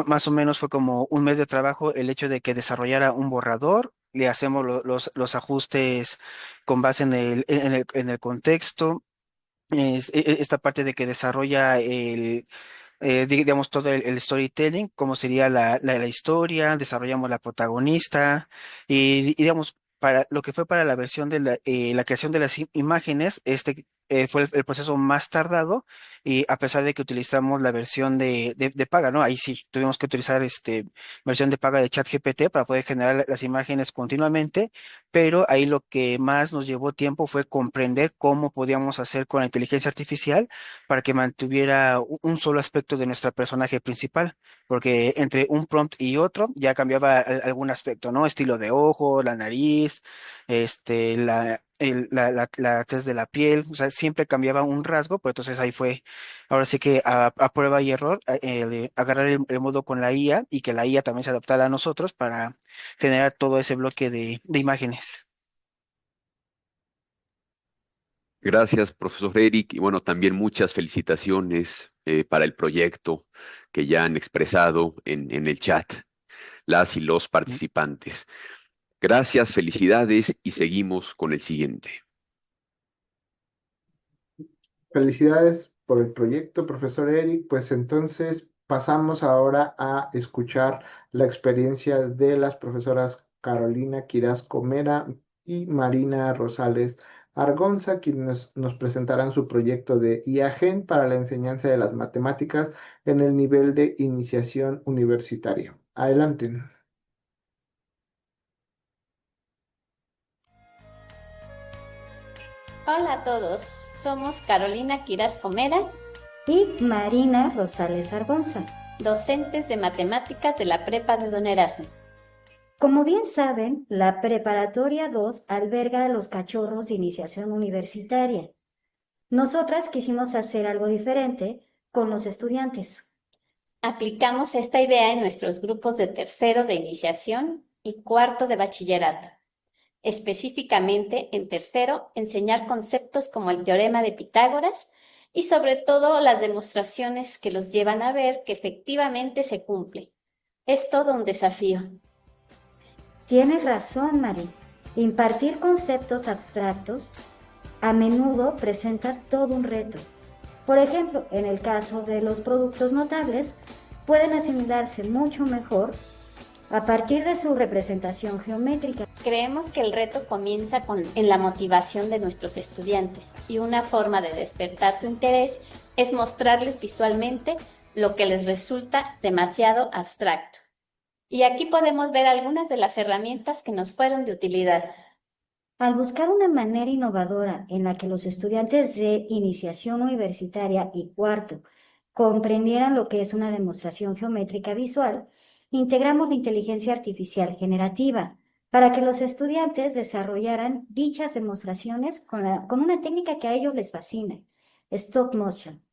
más o menos fue como un mes de trabajo el hecho de que desarrollara un borrador. Le hacemos los ajustes con base en el contexto. Esta parte de que desarrolla digamos, todo el storytelling, cómo sería la historia, desarrollamos la protagonista y, digamos, para lo que fue para la versión de la creación de las imágenes, fue el proceso más tardado y a pesar de que utilizamos la versión de paga, ¿no? Ahí sí, tuvimos que utilizar versión de paga de ChatGPT para poder generar las imágenes continuamente, pero ahí lo que más nos llevó tiempo fue comprender cómo podíamos hacer con la inteligencia artificial para que mantuviera un solo aspecto de nuestra personaje principal, porque entre un prompt y otro ya cambiaba algún aspecto, ¿no? Estilo de ojo, la nariz, la tez de la piel, o sea, siempre cambiaba un rasgo, pero entonces ahí fue, ahora sí que a prueba y error, agarrar el modo con la IA y que la IA también se adaptara a nosotros para generar todo ese bloque de imágenes. Gracias, profesor Eric. Y bueno, también muchas felicitaciones para el proyecto que ya han expresado en el chat las y los participantes. Gracias, felicidades y seguimos con el siguiente. Felicidades por el proyecto, profesor Eric. Pues entonces pasamos ahora a escuchar la experiencia de las profesoras Carolina Quirás Comera y Marina Rosales Argonza, quienes nos presentarán su proyecto de IAGEN para la enseñanza de las matemáticas en el nivel de iniciación universitario. Adelante. Hola a todos, somos Carolina Quirás Comera y Marina Rosales Argonza, docentes de matemáticas de la Prepa de Don Erasmo. Como bien saben, la Preparatoria 2 alberga a los cachorros de iniciación universitaria. Nosotras quisimos hacer algo diferente con los estudiantes. Aplicamos esta idea en nuestros grupos de tercero de iniciación y cuarto de bachillerato. Específicamente en tercero, enseñar conceptos como el teorema de Pitágoras y sobre todo las demostraciones que los llevan a ver que efectivamente se cumple. Es todo un desafío. Tienes razón, Mari. Impartir conceptos abstractos a menudo presenta todo un reto. Por ejemplo, en el caso de los productos notables, pueden asimilarse mucho mejor a partir de su representación geométrica. Creemos que el reto comienza en la motivación de nuestros estudiantes y una forma de despertar su interés es mostrarles visualmente lo que les resulta demasiado abstracto. Y aquí podemos ver algunas de las herramientas que nos fueron de utilidad. Al buscar una manera innovadora en la que los estudiantes de iniciación universitaria y cuarto comprendieran lo que es una demostración geométrica visual, integramos la inteligencia artificial generativa para que los estudiantes desarrollaran dichas demostraciones con una técnica que a ellos les fascina, stop motion.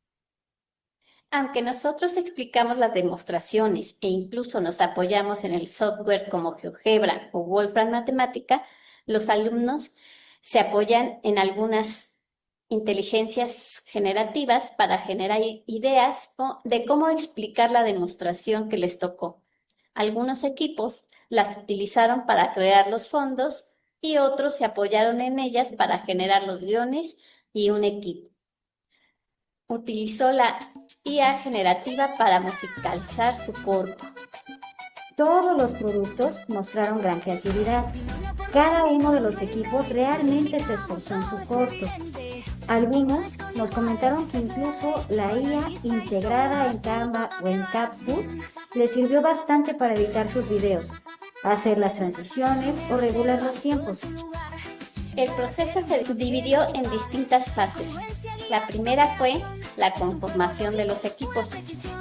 Aunque nosotros explicamos las demostraciones e incluso nos apoyamos en el software como GeoGebra o Wolfram Matemática, los alumnos se apoyan en algunas inteligencias generativas para generar ideas de cómo explicar la demostración que les tocó. Algunos equipos las utilizaron para crear los fondos y otros se apoyaron en ellas para generar los guiones y un equipo. utilizó la IA generativa para musicalizar su corto. Todos los productos mostraron gran creatividad. Cada uno de los equipos realmente se esforzó en su corto. Algunos nos comentaron que incluso la IA integrada en Canva o en CapCut les sirvió bastante para editar sus videos, hacer las transiciones o regular los tiempos. El proceso se dividió en distintas fases. La primera fue la conformación de los equipos.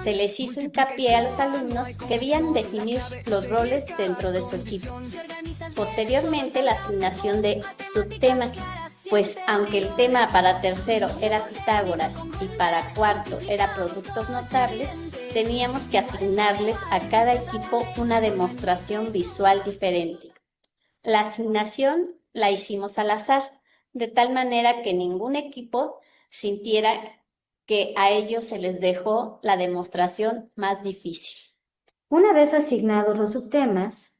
Se les hizo hincapié a los alumnos que debían definir los roles dentro de su equipo. Posteriormente, la asignación de subtema, pues aunque el tema para tercero era Pitágoras y para cuarto era productos notables, teníamos que asignarles a cada equipo una demostración visual diferente. La asignación la hicimos al azar, de tal manera que ningún equipo sintiera que a ellos se les dejó la demostración más difícil. Una vez asignados los subtemas,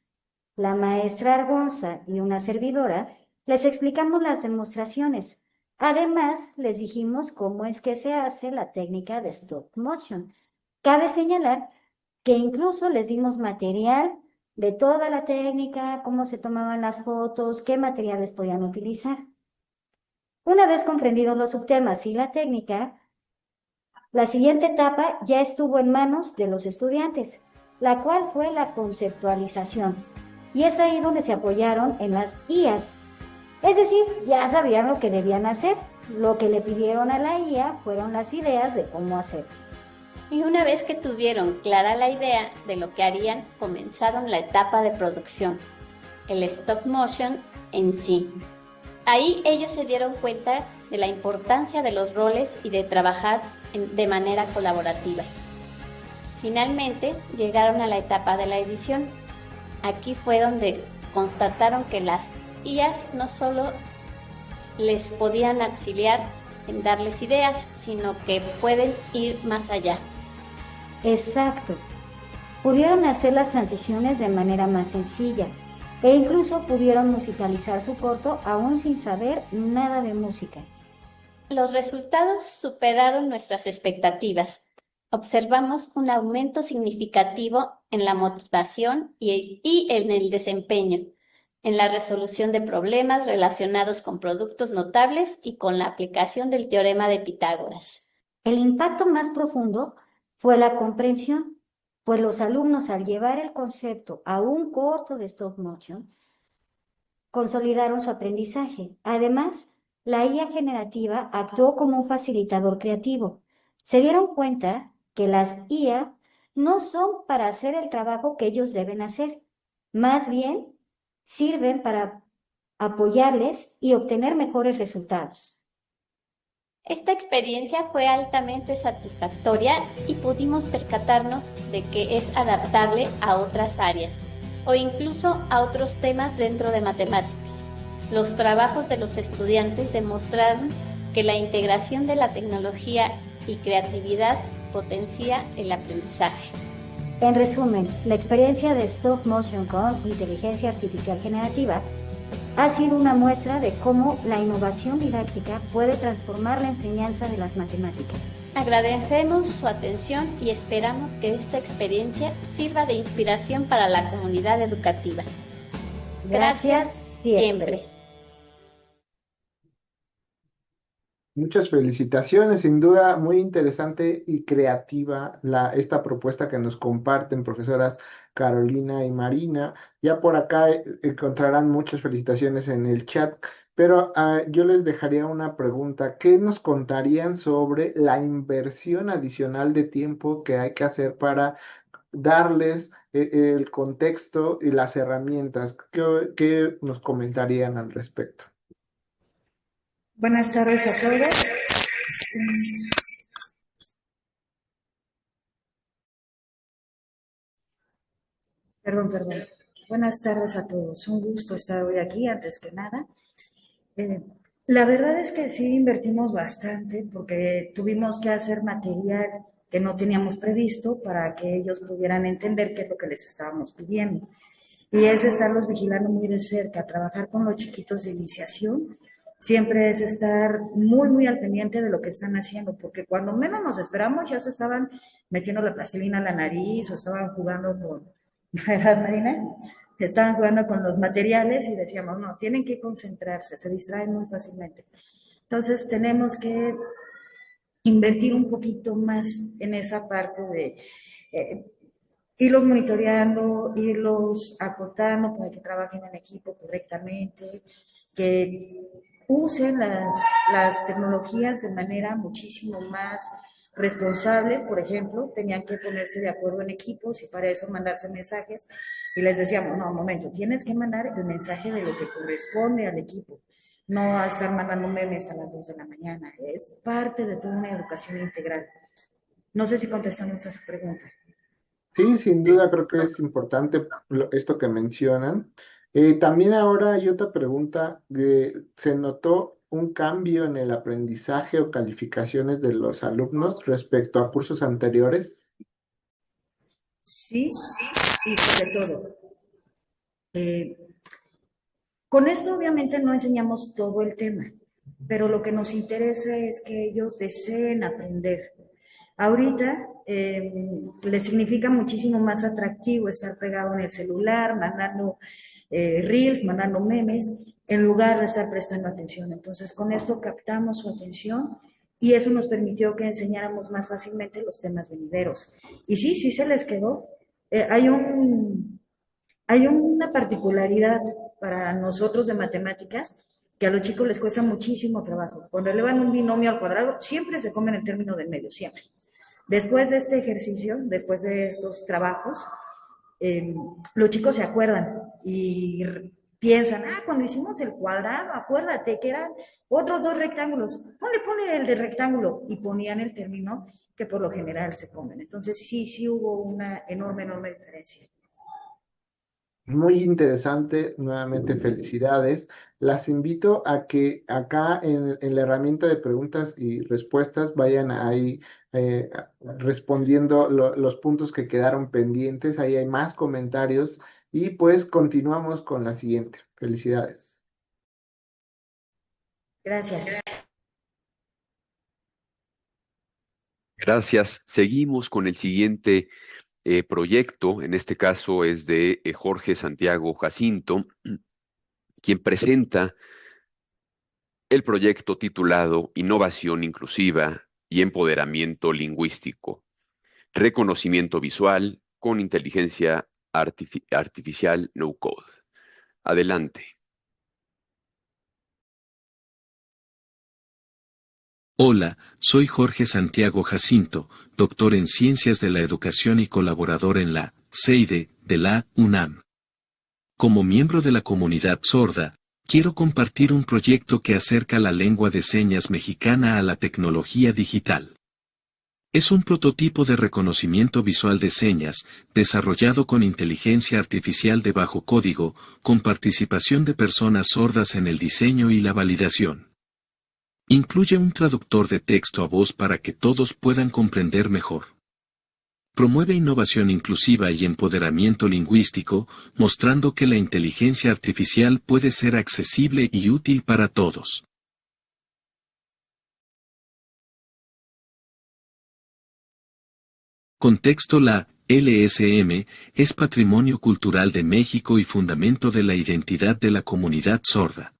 la maestra Argonza y una servidora les explicamos las demostraciones. Además, les dijimos cómo es que se hace la técnica de stop motion. Cabe señalar que incluso les dimos material de toda la técnica, cómo se tomaban las fotos, qué materiales podían utilizar. Una vez comprendidos los subtemas y la técnica, la siguiente etapa ya estuvo en manos de los estudiantes, la cual fue la conceptualización. Y es ahí donde se apoyaron en las IAs. Es decir, ya sabían lo que debían hacer. Lo que le pidieron a la IA fueron las ideas de cómo hacer. Y una vez que tuvieron clara la idea de lo que harían, comenzaron la etapa de producción, el stop motion en sí. Ahí ellos se dieron cuenta de la importancia de los roles y de trabajar de manera colaborativa. Finalmente llegaron a la etapa de la edición. Aquí fue donde constataron que las IAs no solo les podían auxiliar en darles ideas, sino que pueden ir más allá. Exacto. Pudieron hacer las transiciones de manera más sencilla e incluso pudieron musicalizar su corto aún sin saber nada de música. Los resultados superaron nuestras expectativas. Observamos un aumento significativo en la motivación y en el desempeño, en la resolución de problemas relacionados con productos notables y con la aplicación del teorema de Pitágoras. El impacto más profundo fue la comprensión, pues los alumnos al llevar el concepto a un corto de stop motion, consolidaron su aprendizaje. Además, la IA generativa actuó como un facilitador creativo. Se dieron cuenta que las IA no son para hacer el trabajo que ellos deben hacer, más bien sirven para apoyarles y obtener mejores resultados. Esta experiencia fue altamente satisfactoria y pudimos percatarnos de que es adaptable a otras áreas o incluso a otros temas dentro de matemáticas. Los trabajos de los estudiantes demostraron que la integración de la tecnología y creatividad potencia el aprendizaje. En resumen, la experiencia de stop motion con inteligencia artificial generativa ha sido una muestra de cómo la innovación didáctica puede transformar la enseñanza de las matemáticas. Agradecemos su atención y esperamos que esta experiencia sirva de inspiración para la comunidad educativa. Gracias siempre. Muchas felicitaciones, sin duda muy interesante y creativa esta propuesta que nos comparten profesoras Carolina y Marina. Ya por acá encontrarán muchas felicitaciones en el chat, pero yo les dejaría una pregunta. ¿Qué nos contarían sobre la inversión adicional de tiempo que hay que hacer para darles el contexto y las herramientas? ¿Qué nos comentarían al respecto? Buenas tardes a todos. Perdón. Buenas tardes a todos. Un gusto estar hoy aquí, antes que nada. La verdad es que sí invertimos bastante porque tuvimos que hacer material que no teníamos previsto para que ellos pudieran entender qué es lo que les estábamos pidiendo. Y es estarlos vigilando muy de cerca, trabajar con los chiquitos de iniciación, siempre es estar muy, muy al pendiente de lo que están haciendo, porque cuando menos nos esperamos ya se estaban metiendo la plastilina en la nariz o estaban jugando con, ¿verdad, Marina? Estaban jugando con los materiales y decíamos, no, tienen que concentrarse, se distraen muy fácilmente. Entonces tenemos que invertir un poquito más en esa parte de irlos monitoreando, irlos acotando para que trabajen en equipo correctamente, que usen las tecnologías de manera muchísimo más responsables. Por ejemplo, tenían que ponerse de acuerdo en equipos y para eso mandarse mensajes y les decíamos, no, un momento, tienes que mandar el mensaje de lo que corresponde al equipo, no a estar mandando memes a las 2 de la mañana, es parte de toda una educación integral. No sé si contestamos a su pregunta. Sí, sin duda creo que es importante esto que mencionan. También ahora hay otra pregunta. ¿Se notó un cambio en el aprendizaje o calificaciones de los alumnos respecto a cursos anteriores? Sí, y sobre todo. Con esto obviamente no enseñamos todo el tema, pero lo que nos interesa es que ellos deseen aprender. Ahorita les significa muchísimo más atractivo estar pegado en el celular, mandando reels, mandando memes, en lugar de estar prestando atención. Entonces, con esto captamos su atención y eso nos permitió que enseñáramos más fácilmente los temas venideros. Y sí, sí se les quedó. Hay una particularidad para nosotros de matemáticas que a los chicos les cuesta muchísimo trabajo. Cuando elevan un binomio al cuadrado, siempre se comen el término del medio, siempre. Después de este ejercicio, después de estos trabajos, los chicos se acuerdan y piensan, cuando hicimos el cuadrado, acuérdate que eran otros 2 rectángulos, ponle el de rectángulo, y ponían el término que por lo general se comen. Entonces sí hubo una enorme diferencia. Muy interesante, nuevamente felicidades. Las invito a que acá en la herramienta de preguntas y respuestas vayan ahí respondiendo los puntos que quedaron pendientes. Ahí hay más comentarios y pues continuamos con la siguiente. Felicidades. Gracias. Gracias. Seguimos con el siguiente proyecto. En este caso es de Jorge Santiago Jacinto, quien presenta el proyecto titulado Innovación Inclusiva y Empoderamiento Lingüístico, reconocimiento visual con inteligencia artificial no code. Adelante. Hola, soy Jorge Santiago Jacinto, doctor en Ciencias de la Educación y colaborador en la CEIDE de la UNAM. Como miembro de la comunidad sorda, quiero compartir un proyecto que acerca la lengua de señas mexicana a la tecnología digital. Es un prototipo de reconocimiento visual de señas, desarrollado con inteligencia artificial de bajo código, con participación de personas sordas en el diseño y la validación. Incluye un traductor de texto a voz para que todos puedan comprender mejor. Promueve innovación inclusiva y empoderamiento lingüístico, mostrando que la inteligencia artificial puede ser accesible y útil para todos. Contexto: la LSM es Patrimonio Cultural de México y fundamento de la identidad de la comunidad sorda.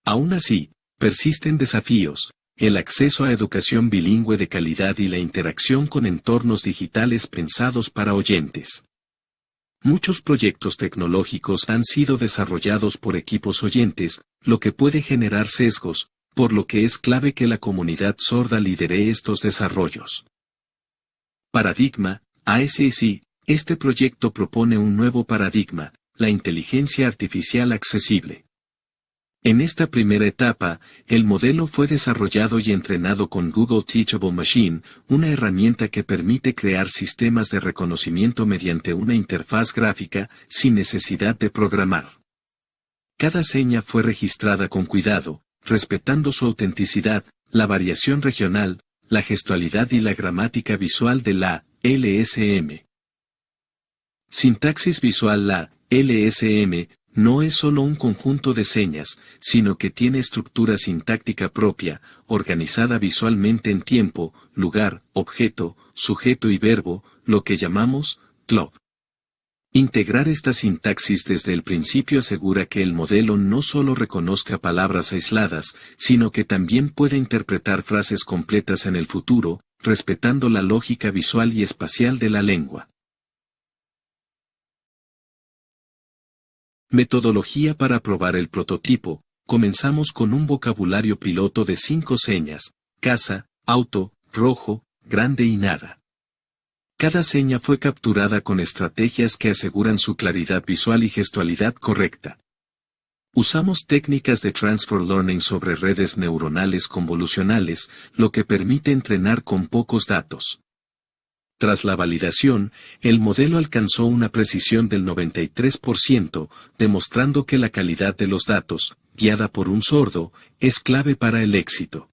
Aún así, persisten desafíos, el acceso a educación bilingüe de calidad y la interacción con entornos digitales pensados para oyentes. Muchos proyectos tecnológicos han sido desarrollados por equipos oyentes, lo que puede generar sesgos, por lo que es clave que la comunidad sorda lidere estos desarrollos. Paradigma, ASSI, este proyecto propone un nuevo paradigma, la inteligencia artificial accesible. En esta primera etapa, el modelo fue desarrollado y entrenado con Google Teachable Machine, una herramienta que permite crear sistemas de reconocimiento mediante una interfaz gráfica, sin necesidad de programar. Cada seña fue registrada con cuidado, respetando su autenticidad, la variación regional, la gestualidad y la gramática visual de la LSM. Sintaxis visual: la LSM no es solo un conjunto de señas, sino que tiene estructura sintáctica propia, organizada visualmente en tiempo, lugar, objeto, sujeto y verbo, lo que llamamos TLOP. Integrar esta sintaxis desde el principio asegura que el modelo no solo reconozca palabras aisladas, sino que también puede interpretar frases completas en el futuro, respetando la lógica visual y espacial de la lengua. Metodología para probar el prototipo. Comenzamos con un vocabulario piloto de 5 señas: casa, auto, rojo, grande y nada. Cada seña fue capturada con estrategias que aseguran su claridad visual y gestualidad correcta. Usamos técnicas de transfer learning sobre redes neuronales convolucionales, lo que permite entrenar con pocos datos. Tras la validación, el modelo alcanzó una precisión del 93%, demostrando que la calidad de los datos, guiada por un sordo, es clave para el éxito.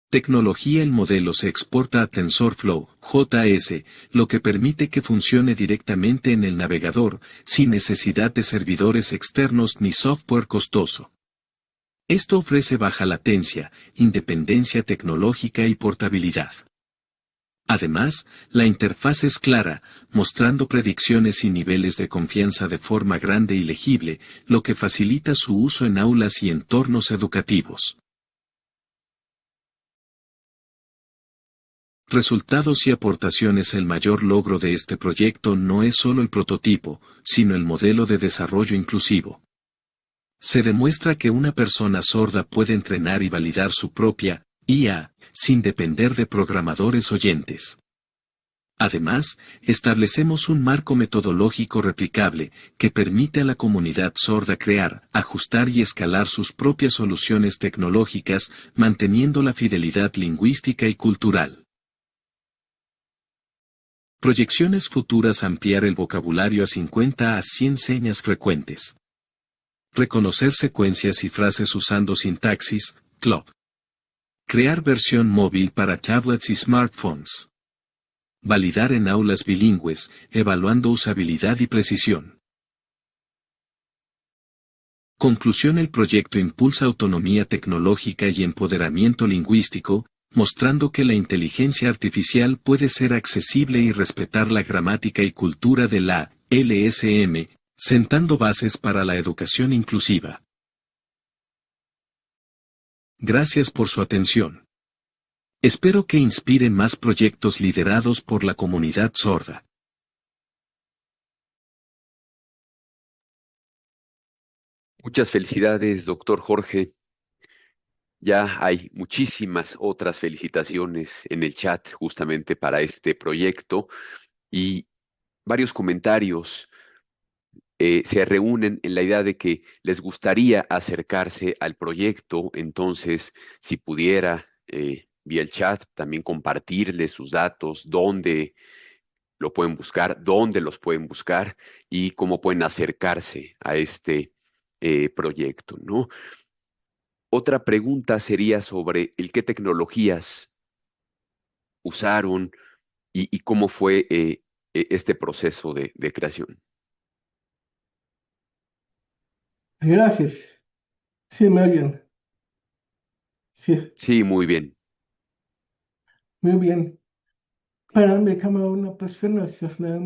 Tecnología. El modelo se exporta a TensorFlow, JS, lo que permite que funcione directamente en el navegador, sin necesidad de servidores externos ni software costoso. Esto ofrece baja latencia, independencia tecnológica y portabilidad. Además, la interfaz es clara, mostrando predicciones y niveles de confianza de forma grande y legible, lo que facilita su uso en aulas y entornos educativos. Resultados y aportaciones. El mayor logro de este proyecto no es solo el prototipo, sino el modelo de desarrollo inclusivo. Se demuestra que una persona sorda puede entrenar y validar su propia IA, sin depender de programadores oyentes. Además, establecemos un marco metodológico replicable, que permite a la comunidad sorda crear, ajustar y escalar sus propias soluciones tecnológicas, manteniendo la fidelidad lingüística y cultural. Proyecciones futuras. Ampliar el vocabulario a 50 a 100 señas frecuentes. Reconocer secuencias y frases usando sintaxis, TLOP. Crear versión móvil para tablets y smartphones. Validar en aulas bilingües, evaluando usabilidad y precisión. Conclusión. El proyecto impulsa autonomía tecnológica y empoderamiento lingüístico, mostrando que la inteligencia artificial puede ser accesible y respetar la gramática y cultura de la LSM, sentando bases para la educación inclusiva. Gracias por su atención. Espero que inspire más proyectos liderados por la comunidad sorda. Muchas felicidades, doctor Jorge. Ya hay muchísimas otras felicitaciones en el chat justamente para este proyecto y varios comentarios se reúnen en la idea de que les gustaría acercarse al proyecto. Entonces, si pudiera vía el chat también compartirles sus datos, dónde lo pueden buscar, dónde los pueden buscar y cómo pueden acercarse a este proyecto, ¿no? Otra pregunta sería sobre el qué tecnologías usaron y cómo fue este proceso de creación. Gracias. Sí, me oyen. Sí, Sí, muy bien. muy bien. Para mí, como una persona sorda, es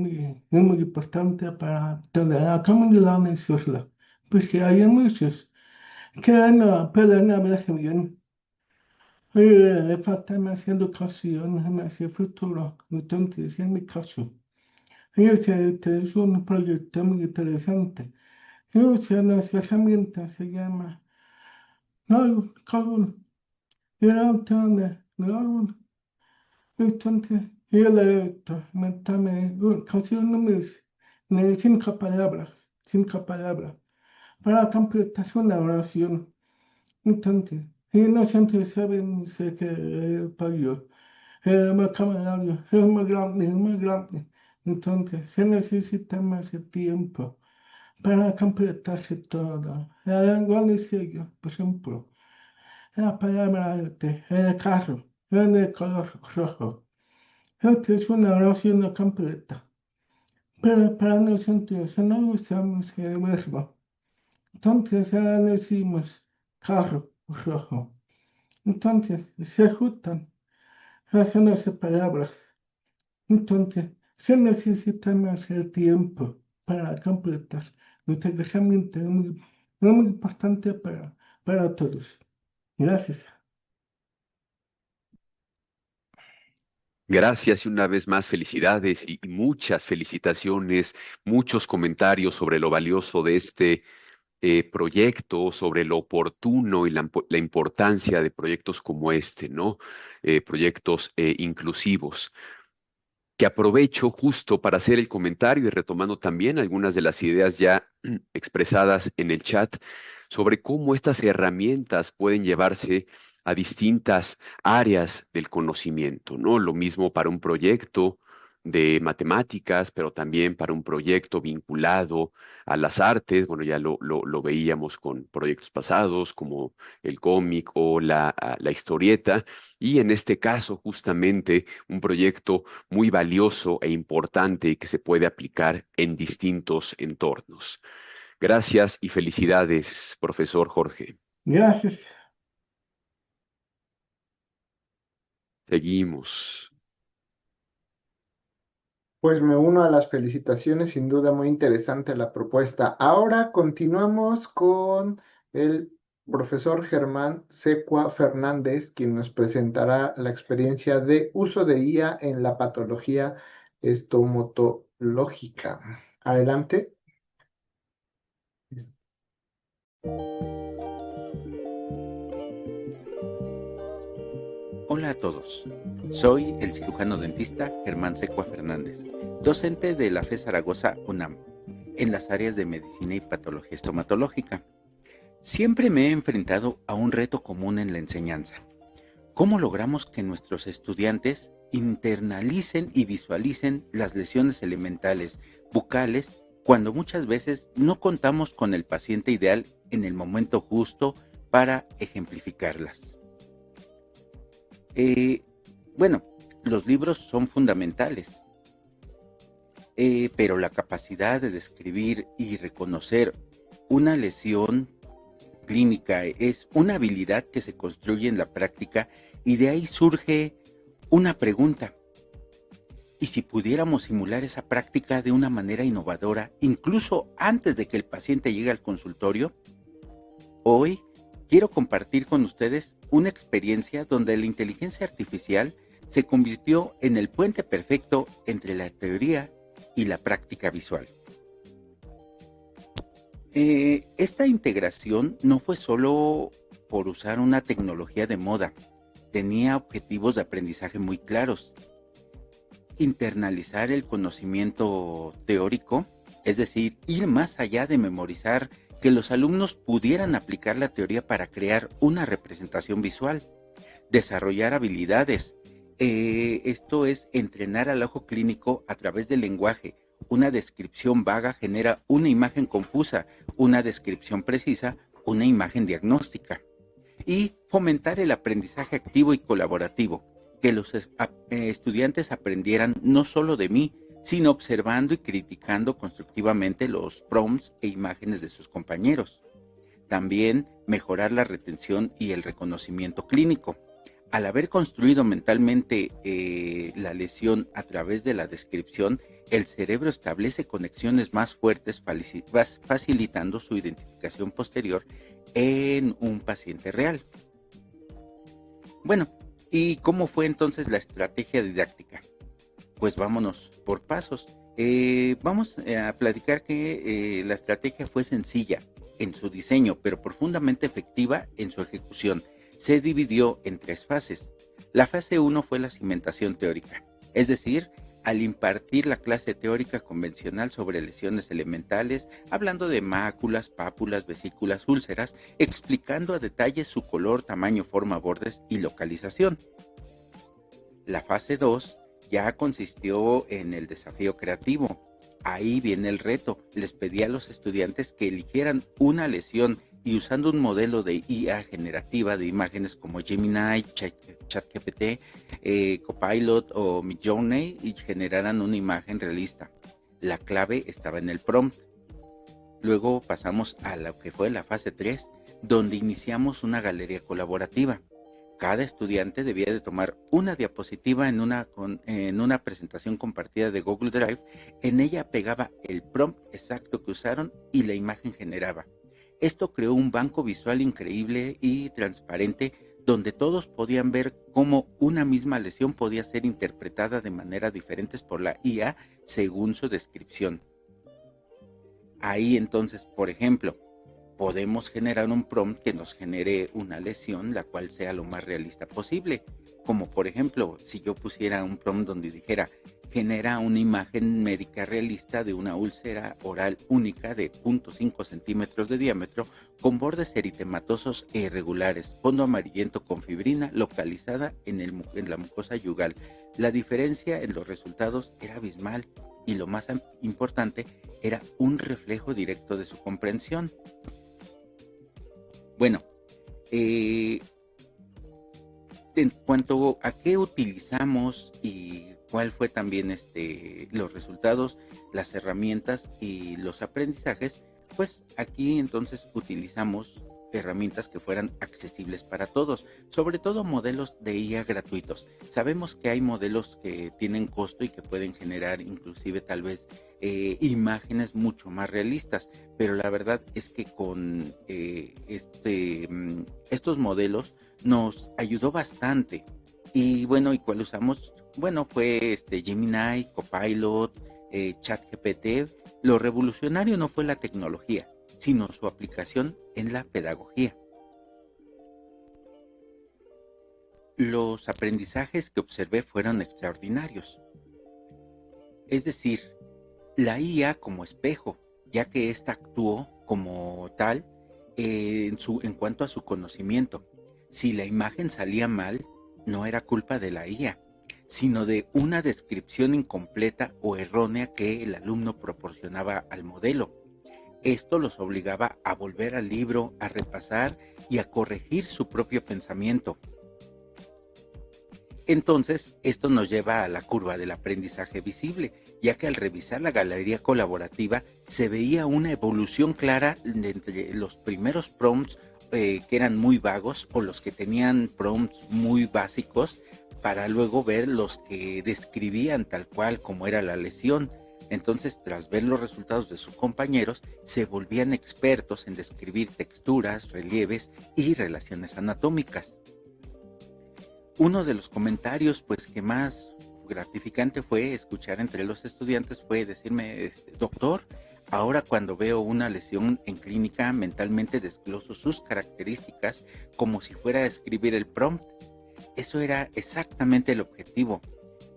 muy importante para toda la comunidad sorda, porque hay muchos que no pueden hablar bien. Le falta más educación, más futuro. Entonces, en mi caso, este es un proyecto muy interesante. Y usa las herramientas, se llama no, Carbon, y la otra, no, entonces, yo le metame casi un mes, de 5 palabras, para completar una oración. Entonces, y no siempre saben sé que el payo, el vocabulario es muy grande, es muy grande. Entonces, se necesita más tiempo para completarse todo. La lengua de sello, por ejemplo, la palabra el carro, el de color rojo. Esta es una oración no completa, pero para nosotros no usamos el verbo. Entonces ahora decimos carro rojo. Entonces se juntan las 11 palabras. Entonces se necesita más el tiempo para completar. Nuestra herramienta es muy importante para todos. Gracias. Gracias y una vez más felicidades y muchas felicitaciones, muchos comentarios sobre lo valioso de este proyecto, sobre lo oportuno y la importancia de proyectos como este, ¿no? Proyectos inclusivos. Que aprovecho justo para hacer el comentario y retomando también algunas de las ideas ya expresadas en el chat sobre cómo estas herramientas pueden llevarse a distintas áreas del conocimiento, ¿no? Lo mismo para un proyecto de matemáticas, pero también para un proyecto vinculado a las artes. Bueno, ya lo veíamos con proyectos pasados como el cómic o la historieta. Y en este caso, justamente, un proyecto muy valioso e importante y que se puede aplicar en distintos entornos. Gracias y felicidades, profesor Jorge. Gracias. Seguimos. Pues me uno a las felicitaciones, sin duda muy interesante la propuesta. Ahora continuamos con el profesor Germán Secua Fernández, quien nos presentará la experiencia de uso de IA en la patología estomatológica. Adelante. Hola a todos, soy el cirujano dentista Germán Secua Fernández, docente de la FE Zaragoza UNAM, en las áreas de medicina y patología estomatológica. Siempre me he enfrentado a un reto común en la enseñanza. ¿Cómo logramos que nuestros estudiantes internalicen y visualicen las lesiones elementales bucales cuando muchas veces no contamos con el paciente ideal en el momento justo para ejemplificarlas? Bueno, los libros son fundamentales, pero la capacidad de describir y reconocer una lesión clínica es una habilidad que se construye en la práctica y de ahí surge una pregunta. ¿Y si pudiéramos simular esa práctica de una manera innovadora, incluso antes de que el paciente llegue al consultorio? Hoy quiero compartir con ustedes una experiencia donde la inteligencia artificial se convirtió en el puente perfecto entre la teoría y la práctica visual. Esta integración no fue solo por usar una tecnología de moda, tenía objetivos de aprendizaje muy claros. Internalizar el conocimiento teórico, es decir, ir más allá de memorizar, que los alumnos pudieran aplicar la teoría para crear una representación visual, desarrollar habilidades. Esto es entrenar al ojo clínico a través del lenguaje. Una descripción vaga genera una imagen confusa, una descripción precisa, una imagen diagnóstica. Y fomentar el aprendizaje activo y colaborativo, que los estudiantes aprendieran no solo de mí, sino observando y criticando constructivamente los prompts e imágenes de sus compañeros. También mejorar la retención y el reconocimiento clínico. Al haber construido mentalmente la lesión a través de la descripción, el cerebro establece conexiones más fuertes, facilitando su identificación posterior en un paciente real. Bueno, ¿y cómo fue entonces la estrategia didáctica? Pues vámonos por pasos. Vamos a platicar que la estrategia fue sencilla en su diseño, pero profundamente efectiva en su ejecución. Se dividió en 3 fases. La fase 1 fue la cimentación teórica, es decir, al impartir la clase teórica convencional sobre lesiones elementales, hablando de máculas, pápulas, vesículas, úlceras, explicando a detalle su color, tamaño, forma, bordes y localización. La fase 2 ya consistió en el desafío creativo. Ahí viene el reto. Les pedí a los estudiantes que eligieran una lesión y usando un modelo de IA generativa de imágenes como Gemini, ChatGPT, Copilot o Midjourney y generaran una imagen realista. La clave estaba en el prompt. Luego pasamos a lo que fue la fase 3, donde iniciamos una galería colaborativa. Cada estudiante debía de tomar una diapositiva en una presentación compartida de Google Drive. En ella pegaba el prompt exacto que usaron y la imagen generaba. Esto creó un banco visual increíble y transparente donde todos podían ver cómo una misma lesión podía ser interpretada de maneras diferentes por la IA según su descripción. Ahí entonces, por ejemplo, podemos generar un prompt que nos genere una lesión la cual sea lo más realista posible. Como por ejemplo, si yo pusiera un prompt donde dijera genera una imagen médica realista de una úlcera oral única de 0.5 centímetros de diámetro con bordes eritematosos e irregulares, fondo amarillento con fibrina localizada en la mucosa yugal. La diferencia en los resultados era abismal y lo más importante era un reflejo directo de su comprensión. Bueno, en cuanto a qué utilizamos y cuál fue también los resultados, las herramientas y los aprendizajes, pues aquí entonces utilizamos herramientas que fueran accesibles para todos, sobre todo modelos de IA gratuitos. Sabemos que hay modelos que tienen costo y que pueden generar inclusive tal vez imágenes mucho más realistas, pero la verdad es que con estos modelos nos ayudó bastante. Y bueno, ¿y cuál usamos? Bueno, fue Gemini, Copilot, ChatGPT. Lo revolucionario no fue la tecnología, sino su aplicación en la pedagogía. Los aprendizajes que observé fueron extraordinarios. Es decir, la IA como espejo, ya que ésta actuó como tal en cuanto a su conocimiento. Si la imagen salía mal, no era culpa de la IA, sino de una descripción incompleta o errónea que el alumno proporcionaba al modelo. Esto los obligaba a volver al libro, a repasar y a corregir su propio pensamiento. Entonces, esto nos lleva a la curva del aprendizaje visible, ya que al revisar la galería colaborativa se veía una evolución clara entre los primeros prompts que eran muy vagos o los que tenían prompts muy básicos, para luego ver los que describían tal cual como era la lesión. Entonces, tras ver los resultados de sus compañeros, se volvían expertos en describir texturas, relieves y relaciones anatómicas. Uno de los comentarios que más gratificante fue escuchar entre los estudiantes fue decirme: doctor, ahora cuando veo una lesión en clínica mentalmente desgloso sus características como si fuera a escribir el prompt. Eso era exactamente el objetivo.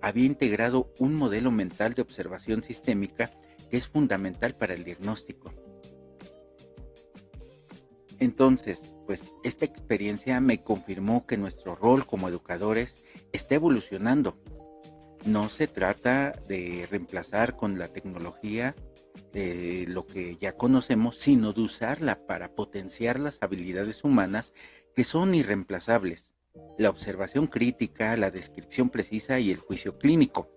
Había integrado un modelo mental de observación sistémica que es fundamental para el diagnóstico. Entonces, esta experiencia me confirmó que nuestro rol como educadores está evolucionando. No se trata de reemplazar con la tecnología lo que ya conocemos, sino de usarla para potenciar las habilidades humanas que son irreemplazables: la observación crítica, la descripción precisa y el juicio clínico.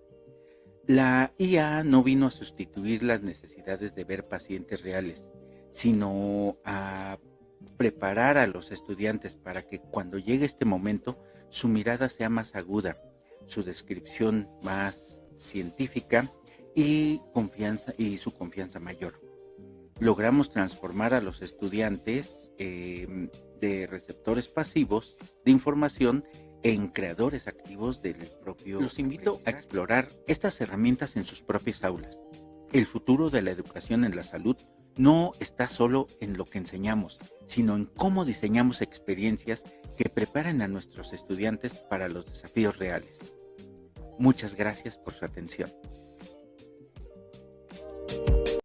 La IA no vino a sustituir las necesidades de ver pacientes reales, sino a preparar a los estudiantes para que cuando llegue este momento su mirada sea más aguda, su descripción más científica y su confianza mayor. Logramos transformar a los estudiantes de receptores pasivos de información en creadores activos del propio. Los invito a explorar estas herramientas en sus propias aulas. El futuro de la educación en la salud no está solo en lo que enseñamos, sino en cómo diseñamos experiencias que preparen a nuestros estudiantes para los desafíos reales. Muchas gracias por su atención.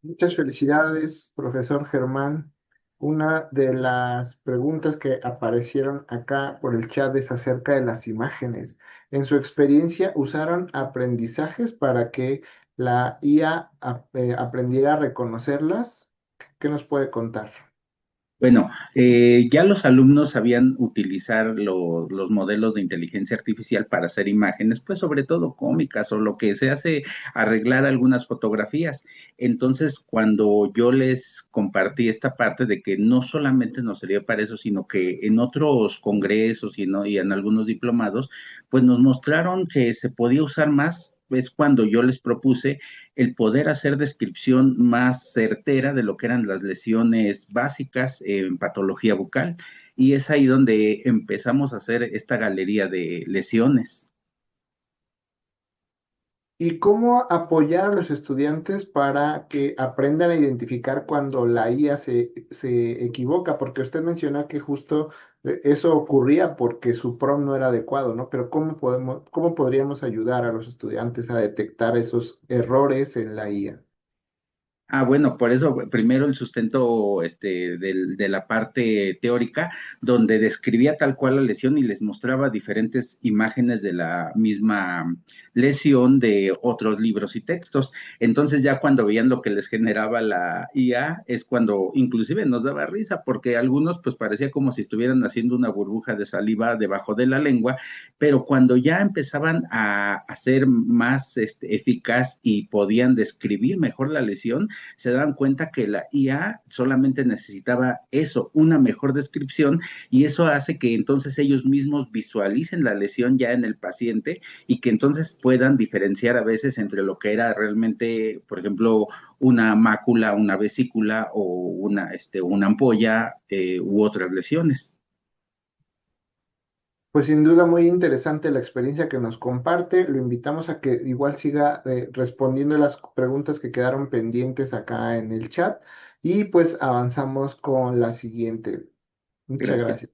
Muchas felicidades, profesor Germán. Una de las preguntas que aparecieron acá por el chat es acerca de las imágenes. En su experiencia, ¿usaron aprendizajes para que la IA aprendiera a reconocerlas? ¿Qué nos puede contar? Bueno, ya los alumnos sabían utilizar los modelos de inteligencia artificial para hacer imágenes, pues sobre todo cómicas o lo que se hace arreglar algunas fotografías. Entonces, cuando yo les compartí esta parte de que no solamente nos servía para eso, sino que en otros congresos y en algunos diplomados, pues nos mostraron que se podía usar más. Es cuando yo les propuse el poder hacer descripción más certera de lo que eran las lesiones básicas en patología bucal. Y es ahí donde empezamos a hacer esta galería de lesiones. ¿Y cómo apoyar a los estudiantes para que aprendan a identificar cuando la IA se equivoca? Porque usted menciona que justo eso ocurría porque su prompt no era adecuado, ¿no? Pero cómo podríamos ayudar a los estudiantes a detectar esos errores en la IA? Ah, bueno, por eso primero el sustento de la parte teórica, donde describía tal cual la lesión y les mostraba diferentes imágenes de la misma lesión de otros libros y textos. Entonces ya cuando veían lo que les generaba la IA, es cuando inclusive nos daba risa, porque algunos pues parecía como si estuvieran haciendo una burbuja de saliva debajo de la lengua, pero cuando ya empezaban a ser más eficaz y podían describir mejor la lesión, se dan cuenta que la IA solamente necesitaba eso, una mejor descripción, y eso hace que entonces ellos mismos visualicen la lesión ya en el paciente y que entonces puedan diferenciar a veces entre lo que era realmente, por ejemplo, una mácula, una vesícula o una ampolla u otras lesiones. Pues sin duda muy interesante la experiencia que nos comparte. Lo invitamos a que igual siga respondiendo las preguntas que quedaron pendientes acá en el chat y pues avanzamos con la siguiente. Muchas Gracias. gracias.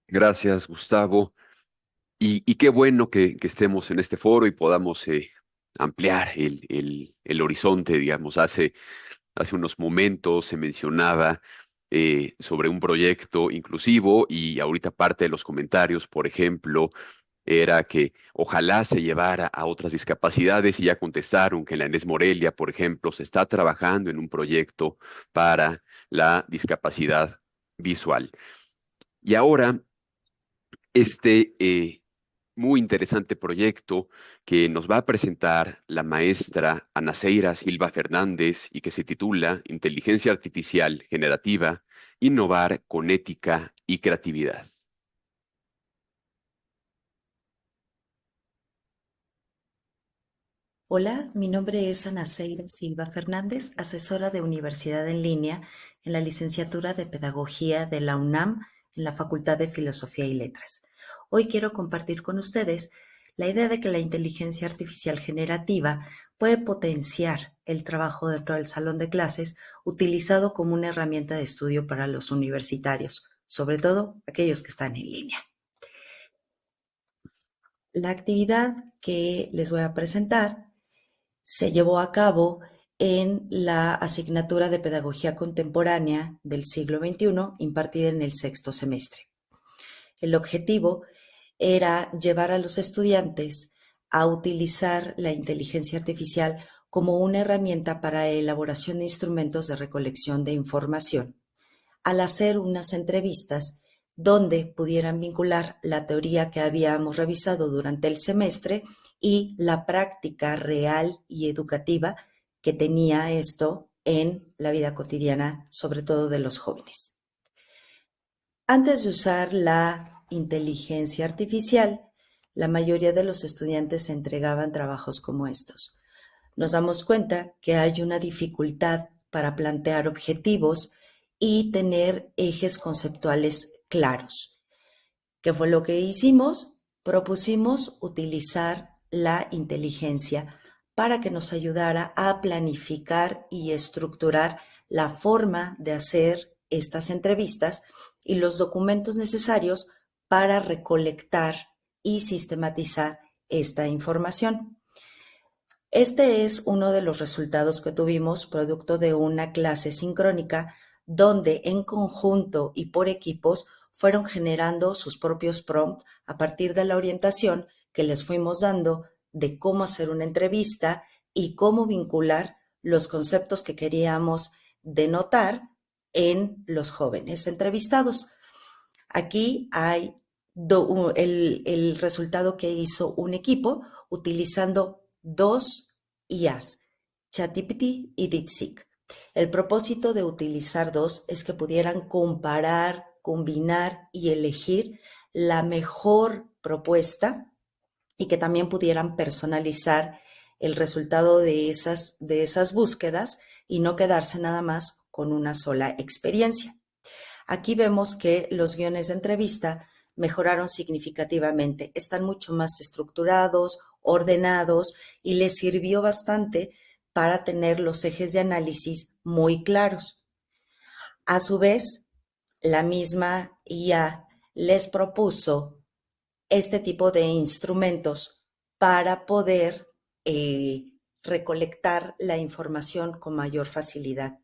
Gracias, Gustavo. Y qué bueno que estemos en este foro y podamos ampliar el horizonte, digamos. Hace unos momentos se mencionaba sobre un proyecto inclusivo y ahorita parte de los comentarios, por ejemplo, era que ojalá se llevara a otras discapacidades y ya contestaron que en la Inés Morelia, por ejemplo, se está trabajando en un proyecto para la discapacidad visual. Y ahora, muy interesante proyecto que nos va a presentar la maestra Anaceira Silva Fernández y que se titula Inteligencia Artificial Generativa, Innovar con Ética y Creatividad. Hola, mi nombre es Anaceira Silva Fernández, asesora de Universidad en Línea en la licenciatura de Pedagogía de la UNAM en la Facultad de Filosofía y Letras. Hoy quiero compartir con ustedes la idea de que la inteligencia artificial generativa puede potenciar el trabajo dentro del salón de clases utilizado como una herramienta de estudio para los universitarios, sobre todo aquellos que están en línea. La actividad que les voy a presentar se llevó a cabo en la asignatura de Pedagogía Contemporánea del siglo XXI, impartida en el sexto semestre. El objetivo era llevar a los estudiantes a utilizar la inteligencia artificial como una herramienta para la elaboración de instrumentos de recolección de información, al hacer unas entrevistas donde pudieran vincular la teoría que habíamos revisado durante el semestre y la práctica real y educativa que tenía esto en la vida cotidiana, sobre todo de los jóvenes. Antes de usar la inteligencia artificial, la mayoría de los estudiantes entregaban trabajos como estos. Nos damos cuenta que hay una dificultad para plantear objetivos y tener ejes conceptuales claros. ¿Qué fue lo que hicimos? Propusimos utilizar la inteligencia para que nos ayudara a planificar y estructurar la forma de hacer estas entrevistas y los documentos necesarios para recolectar y sistematizar esta información. Este es uno de los resultados que tuvimos producto de una clase sincrónica donde en conjunto y por equipos fueron generando sus propios prompts a partir de la orientación que les fuimos dando de cómo hacer una entrevista y cómo vincular los conceptos que queríamos de notar en los jóvenes entrevistados. Aquí hay el resultado que hizo un equipo utilizando dos IAs, ChatGPT y DeepSeek. El propósito de utilizar dos es que pudieran comparar, combinar y elegir la mejor propuesta y que también pudieran personalizar el resultado de esas búsquedas y no quedarse nada más con una sola experiencia. Aquí vemos que los guiones de entrevista mejoraron significativamente, están mucho más estructurados, ordenados y les sirvió bastante para tener los ejes de análisis muy claros. A su vez, la misma IA les propuso este tipo de instrumentos para poder recolectar la información con mayor facilidad.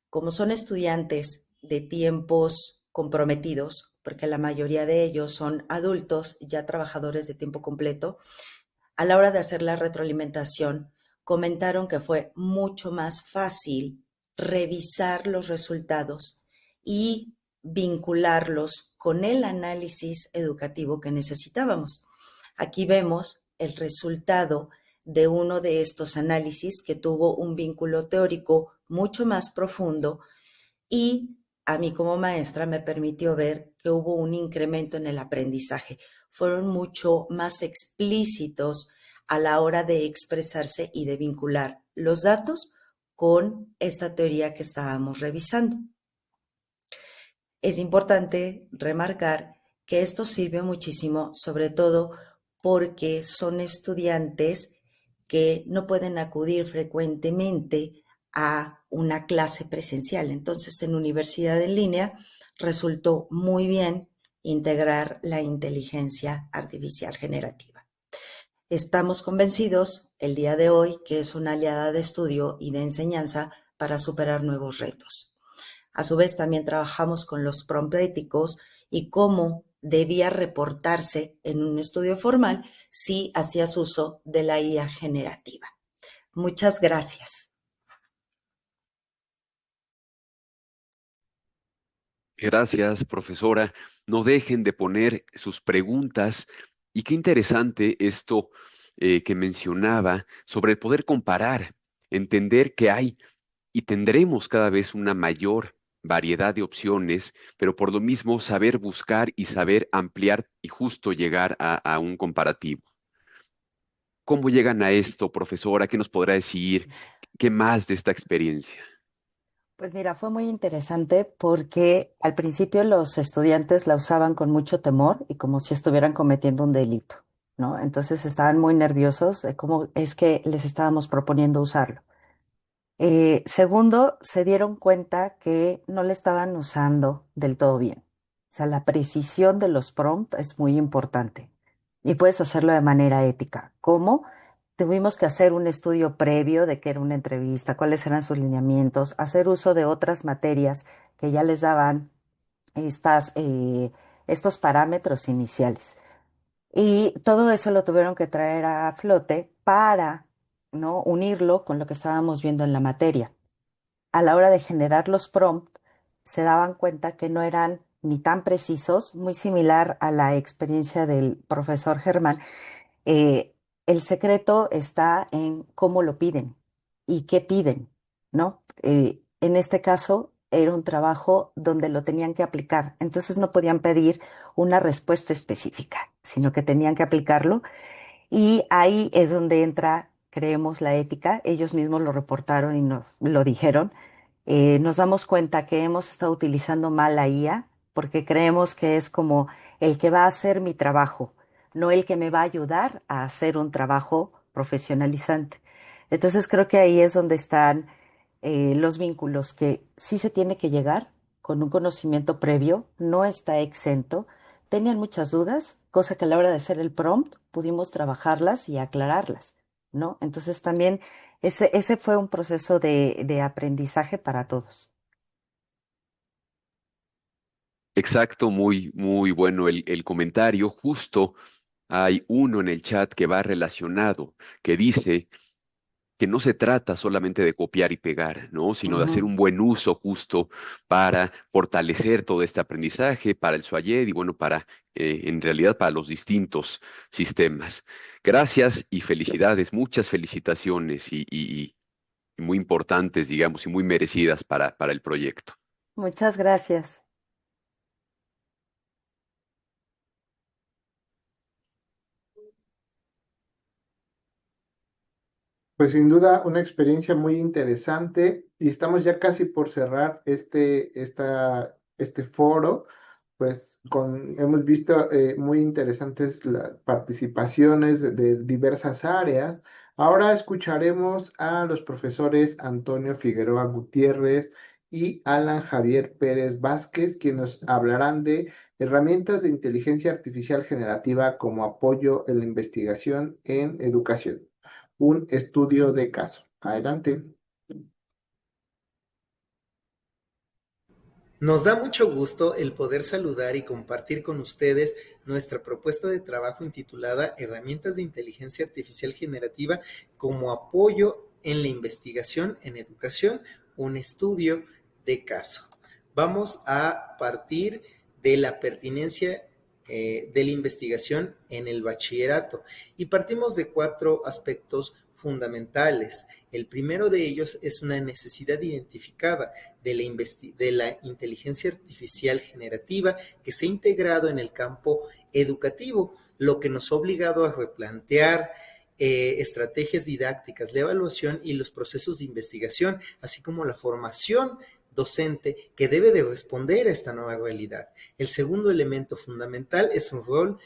Como son estudiantes de tiempos comprometidos, porque la mayoría de ellos son adultos, ya trabajadores de tiempo completo, a la hora de hacer la retroalimentación, comentaron que fue mucho más fácil revisar los resultados y vincularlos con el análisis educativo que necesitábamos. Aquí vemos el resultado de uno de estos análisis que tuvo un vínculo teórico mucho más profundo y a mí como maestra me permitió ver que hubo un incremento en el aprendizaje. Fueron mucho más explícitos a la hora de expresarse y de vincular los datos con esta teoría que estábamos revisando. Es importante remarcar que esto sirve muchísimo, sobre todo porque son estudiantes que no pueden acudir frecuentemente a una clase presencial. Entonces, en universidad en línea resultó muy bien integrar la inteligencia artificial generativa. Estamos convencidos el día de hoy que es una aliada de estudio y de enseñanza para superar nuevos retos. A su vez, también trabajamos con los prompt éticos y cómo debía reportarse en un estudio formal si hacías uso de la IA generativa. Muchas gracias. Gracias, profesora. No dejen de poner sus preguntas. Y qué interesante esto que mencionaba sobre el poder comparar, entender que hay y tendremos cada vez una mayor variedad de opciones, pero por lo mismo saber buscar y saber ampliar y justo llegar a un comparativo. ¿Cómo llegan a esto, profesora? ¿Qué nos podrá decir? ¿Qué más de esta experiencia? Pues mira, fue muy interesante porque al principio los estudiantes la usaban con mucho temor y como si estuvieran cometiendo un delito, ¿no? Entonces estaban muy nerviosos de cómo es que les estábamos proponiendo usarlo. Segundo, se dieron cuenta que no le estaban usando del todo bien. O sea, la precisión de los prompts es muy importante y puedes hacerlo de manera ética. ¿Cómo? Tuvimos que hacer un estudio previo de qué era una entrevista, cuáles eran sus lineamientos, hacer uso de otras materias que ya les daban estos parámetros iniciales. Y todo eso lo tuvieron que traer a flote para, ¿no?, unirlo con lo que estábamos viendo en la materia. A la hora de generar los prompts, se daban cuenta que no eran ni tan precisos, muy similar a la experiencia del profesor Germán. El secreto está en cómo lo piden y qué piden, ¿no? En este caso era un trabajo donde lo tenían que aplicar, entonces no podían pedir una respuesta específica, sino que tenían que aplicarlo y ahí es donde entra, creemos, la ética. Ellos mismos lo reportaron y nos lo dijeron. Nos damos cuenta que hemos estado utilizando mal la IA porque creemos que es como el que va a hacer mi trabajo, no el que me va a ayudar a hacer un trabajo profesionalizante. Entonces creo que ahí es donde están los vínculos, que sí se tiene que llegar con un conocimiento previo, no está exento. Tenían muchas dudas, cosa que a la hora de hacer el prompt pudimos trabajarlas y aclararlas, ¿no? Entonces también ese fue un proceso de aprendizaje para todos. Exacto, muy, muy bueno el comentario. Justo hay uno en el chat que va relacionado, que dice, que no se trata solamente de copiar y pegar, ¿no? Sino de hacer un buen uso justo para fortalecer todo este aprendizaje, para el SUAYED y bueno, en realidad para los distintos sistemas. Gracias y felicidades, muchas felicitaciones y muy importantes, digamos, y muy merecidas para el proyecto. Muchas gracias. Pues sin duda una experiencia muy interesante y estamos ya casi por cerrar este foro, pues hemos visto muy interesantes las participaciones de diversas áreas. Ahora escucharemos a los profesores Antonio Figueroa Gutiérrez y Alan Javier Pérez Vázquez, quienes nos hablarán de herramientas de inteligencia artificial generativa como apoyo en la investigación en educación. Un estudio de caso. Adelante. Nos da mucho gusto el poder saludar y compartir con ustedes nuestra propuesta de trabajo intitulada Herramientas de Inteligencia Artificial Generativa como apoyo en la investigación en educación, un estudio de caso. Vamos a partir de la pertinencia de la investigación en el bachillerato y partimos de 4 aspectos fundamentales. El primero de ellos es una necesidad identificada de la inteligencia artificial generativa que se ha integrado en el campo educativo, lo que nos ha obligado a replantear estrategias didácticas, la evaluación y los procesos de investigación, así como la formación docente que debe de responder a esta nueva realidad. El segundo elemento fundamental es un rol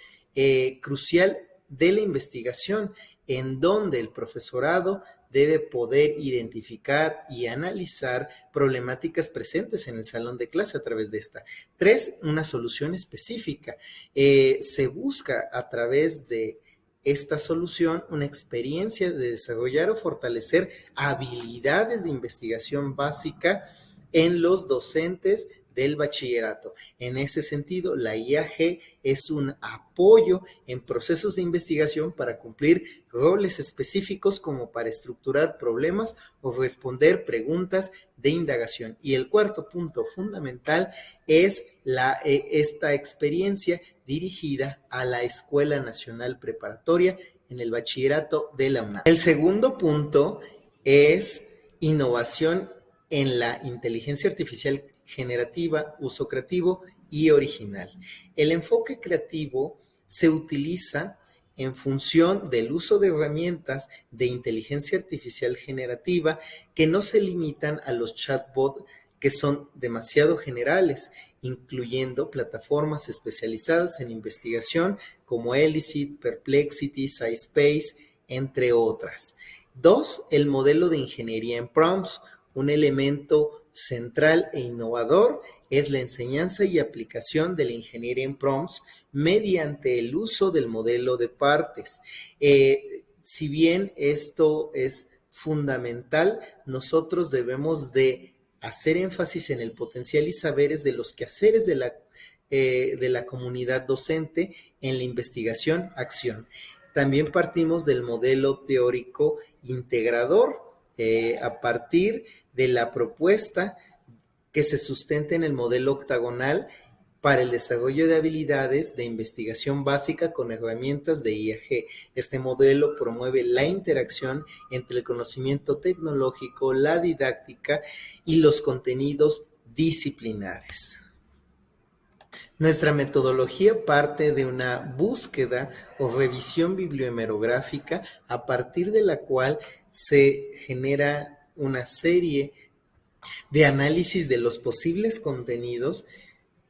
crucial de la investigación, en donde el profesorado debe poder identificar y analizar problemáticas presentes en el salón de clase a través de esta. 3, una solución específica. Se busca a través de esta solución una experiencia de desarrollar o fortalecer habilidades de investigación básica en los docentes del bachillerato. En ese sentido, la IAG es un apoyo en procesos de investigación para cumplir roles específicos como para estructurar problemas o responder preguntas de indagación. Y el cuarto punto fundamental es esta experiencia dirigida a la Escuela Nacional Preparatoria en el bachillerato de la UNAM. El segundo punto es innovación en la inteligencia artificial generativa, uso creativo y original. El enfoque creativo se utiliza en función del uso de herramientas de inteligencia artificial generativa que no se limitan a los chatbots que son demasiado generales, incluyendo plataformas especializadas en investigación como Elicit, Perplexity, SciSpace, entre otras. 2. El modelo de ingeniería en prompts. Un elemento central e innovador es la enseñanza y aplicación de la ingeniería en prompts mediante el uso del modelo de partes. Si bien esto es fundamental, nosotros debemos de hacer énfasis en el potencial y saberes de los quehaceres de la comunidad docente en la investigación-acción. También partimos del modelo teórico integrador, a partir de la propuesta que se sustenta en el modelo octagonal para el desarrollo de habilidades de investigación básica con herramientas de IAG. Este modelo promueve la interacción entre el conocimiento tecnológico, la didáctica y los contenidos disciplinares. Nuestra metodología parte de una búsqueda o revisión bibliohemerográfica a partir de la cual se genera una serie de análisis de los posibles contenidos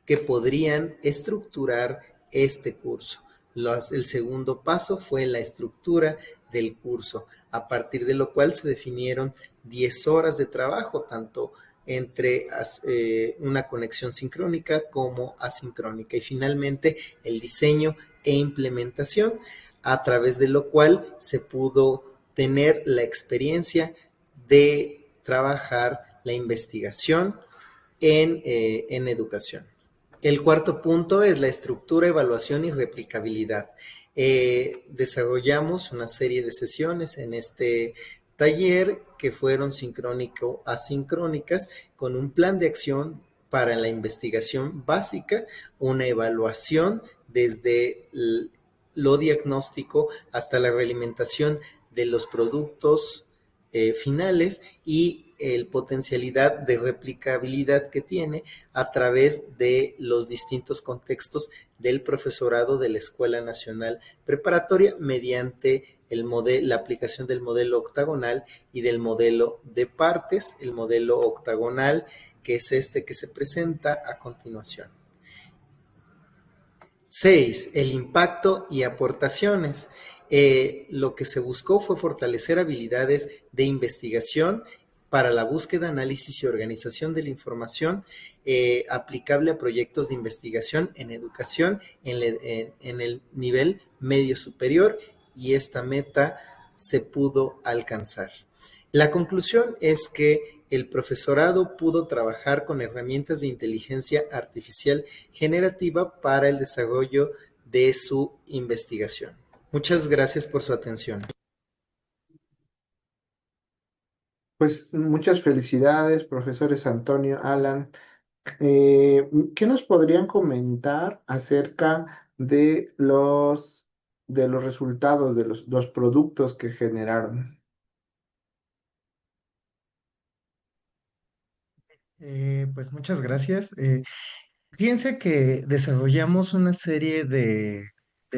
que podrían estructurar este curso. El segundo paso fue la estructura del curso, a partir de lo cual se definieron 10 horas de trabajo, tanto entre una conexión sincrónica como asincrónica, y finalmente el diseño e implementación, a través de lo cual se pudo tener la experiencia de trabajar la investigación en educación. El cuarto punto es la estructura, evaluación y replicabilidad. Desarrollamos una serie de sesiones en este taller que fueron sincrónico-asincrónicas con un plan de acción para la investigación básica, una evaluación desde lo diagnóstico hasta la realimentación de los productos finales y el potencialidad de replicabilidad que tiene a través de los distintos contextos del profesorado de la Escuela Nacional Preparatoria mediante la aplicación del modelo octagonal y del modelo de partes, el modelo octagonal que es este que se presenta a continuación. 6. El impacto y aportaciones. Lo que se buscó fue fortalecer habilidades de investigación para la búsqueda, análisis y organización de la información aplicable a proyectos de investigación en educación en el nivel medio superior, y esta meta se pudo alcanzar. La conclusión es que el profesorado pudo trabajar con herramientas de inteligencia artificial generativa para el desarrollo de su investigación. Muchas gracias por su atención. Pues muchas felicidades, profesores Antonio, Alan. ¿Qué nos podrían comentar acerca de los resultados de los productos que generaron? Pues muchas gracias. Fíjense que desarrollamos una serie de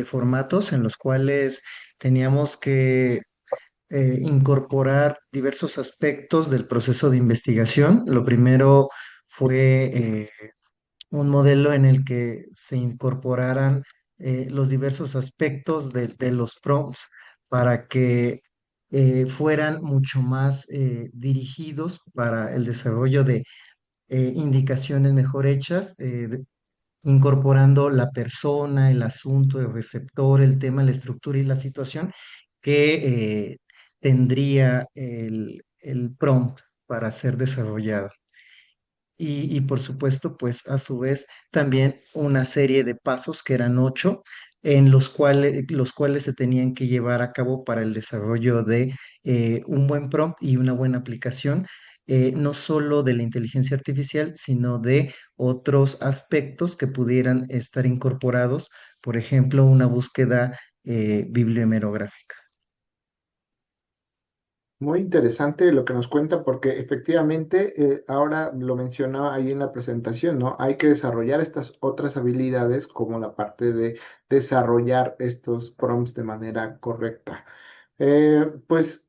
formatos en los cuales teníamos que incorporar diversos aspectos del proceso de investigación. Lo primero fue un modelo en el que se incorporaran los diversos aspectos de los prompts para que fueran mucho más dirigidos para el desarrollo de indicaciones mejor hechas, incorporando la persona, el asunto, el receptor, el tema, la estructura y la situación que tendría el prompt para ser desarrollado. Y por supuesto, pues a su vez también una serie de pasos que eran 8, en los cuales se tenían que llevar a cabo para el desarrollo de un buen prompt y una buena aplicación, no solo de la inteligencia artificial, sino de otros aspectos que pudieran estar incorporados, por ejemplo, una búsqueda bibliohemerográfica. Muy interesante lo que nos cuenta, porque efectivamente, ahora lo mencionaba ahí en la presentación, ¿no? Hay que desarrollar estas otras habilidades como la parte de desarrollar estos prompts de manera correcta. Pues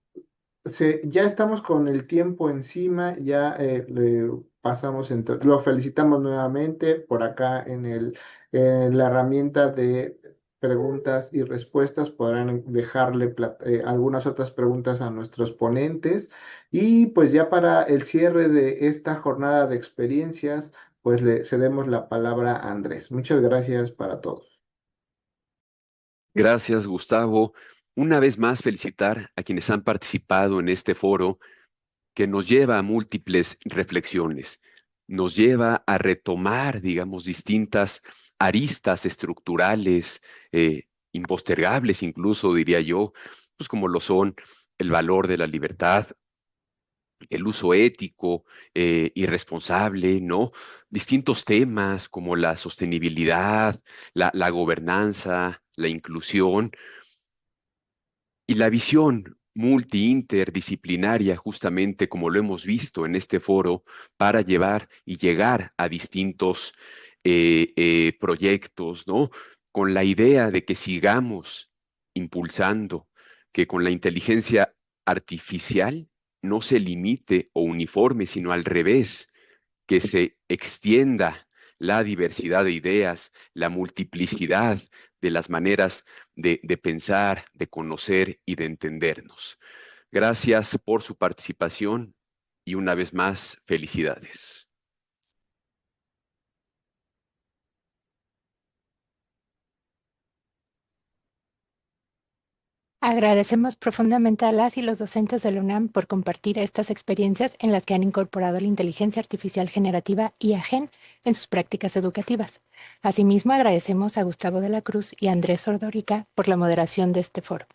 ya estamos con el tiempo encima, ya le pasamos, lo felicitamos nuevamente por acá en la herramienta de preguntas y respuestas. Podrán dejarle algunas otras preguntas a nuestros ponentes, y pues ya para el cierre de esta jornada de experiencias, pues le cedemos la palabra a Andrés. Muchas gracias para todos. Gracias, Gustavo. Una vez más, felicitar a quienes han participado en este foro que nos lleva a múltiples reflexiones, nos lleva a retomar, digamos, distintas aristas estructurales, impostergables incluso, diría yo, pues como lo son el valor de la libertad, el uso ético y responsable, ¿no? Distintos temas como la sostenibilidad, la gobernanza, la inclusión y la visión multi-interdisciplinaria, justamente como lo hemos visto en este foro, para llevar y llegar a distintos proyectos, ¿no? Con la idea de que sigamos impulsando, que con la inteligencia artificial no se limite o uniforme, sino al revés, que se extienda la diversidad de ideas, la multiplicidad de las maneras de pensar, de conocer y de entendernos. Gracias por su participación y una vez más, felicidades. Agradecemos profundamente a las y los docentes de la UNAM por compartir estas experiencias en las que han incorporado la inteligencia artificial generativa IA-Gen en sus prácticas educativas. Asimismo, agradecemos a Gustavo de la Cruz y a Andrés Ordórica por la moderación de este foro.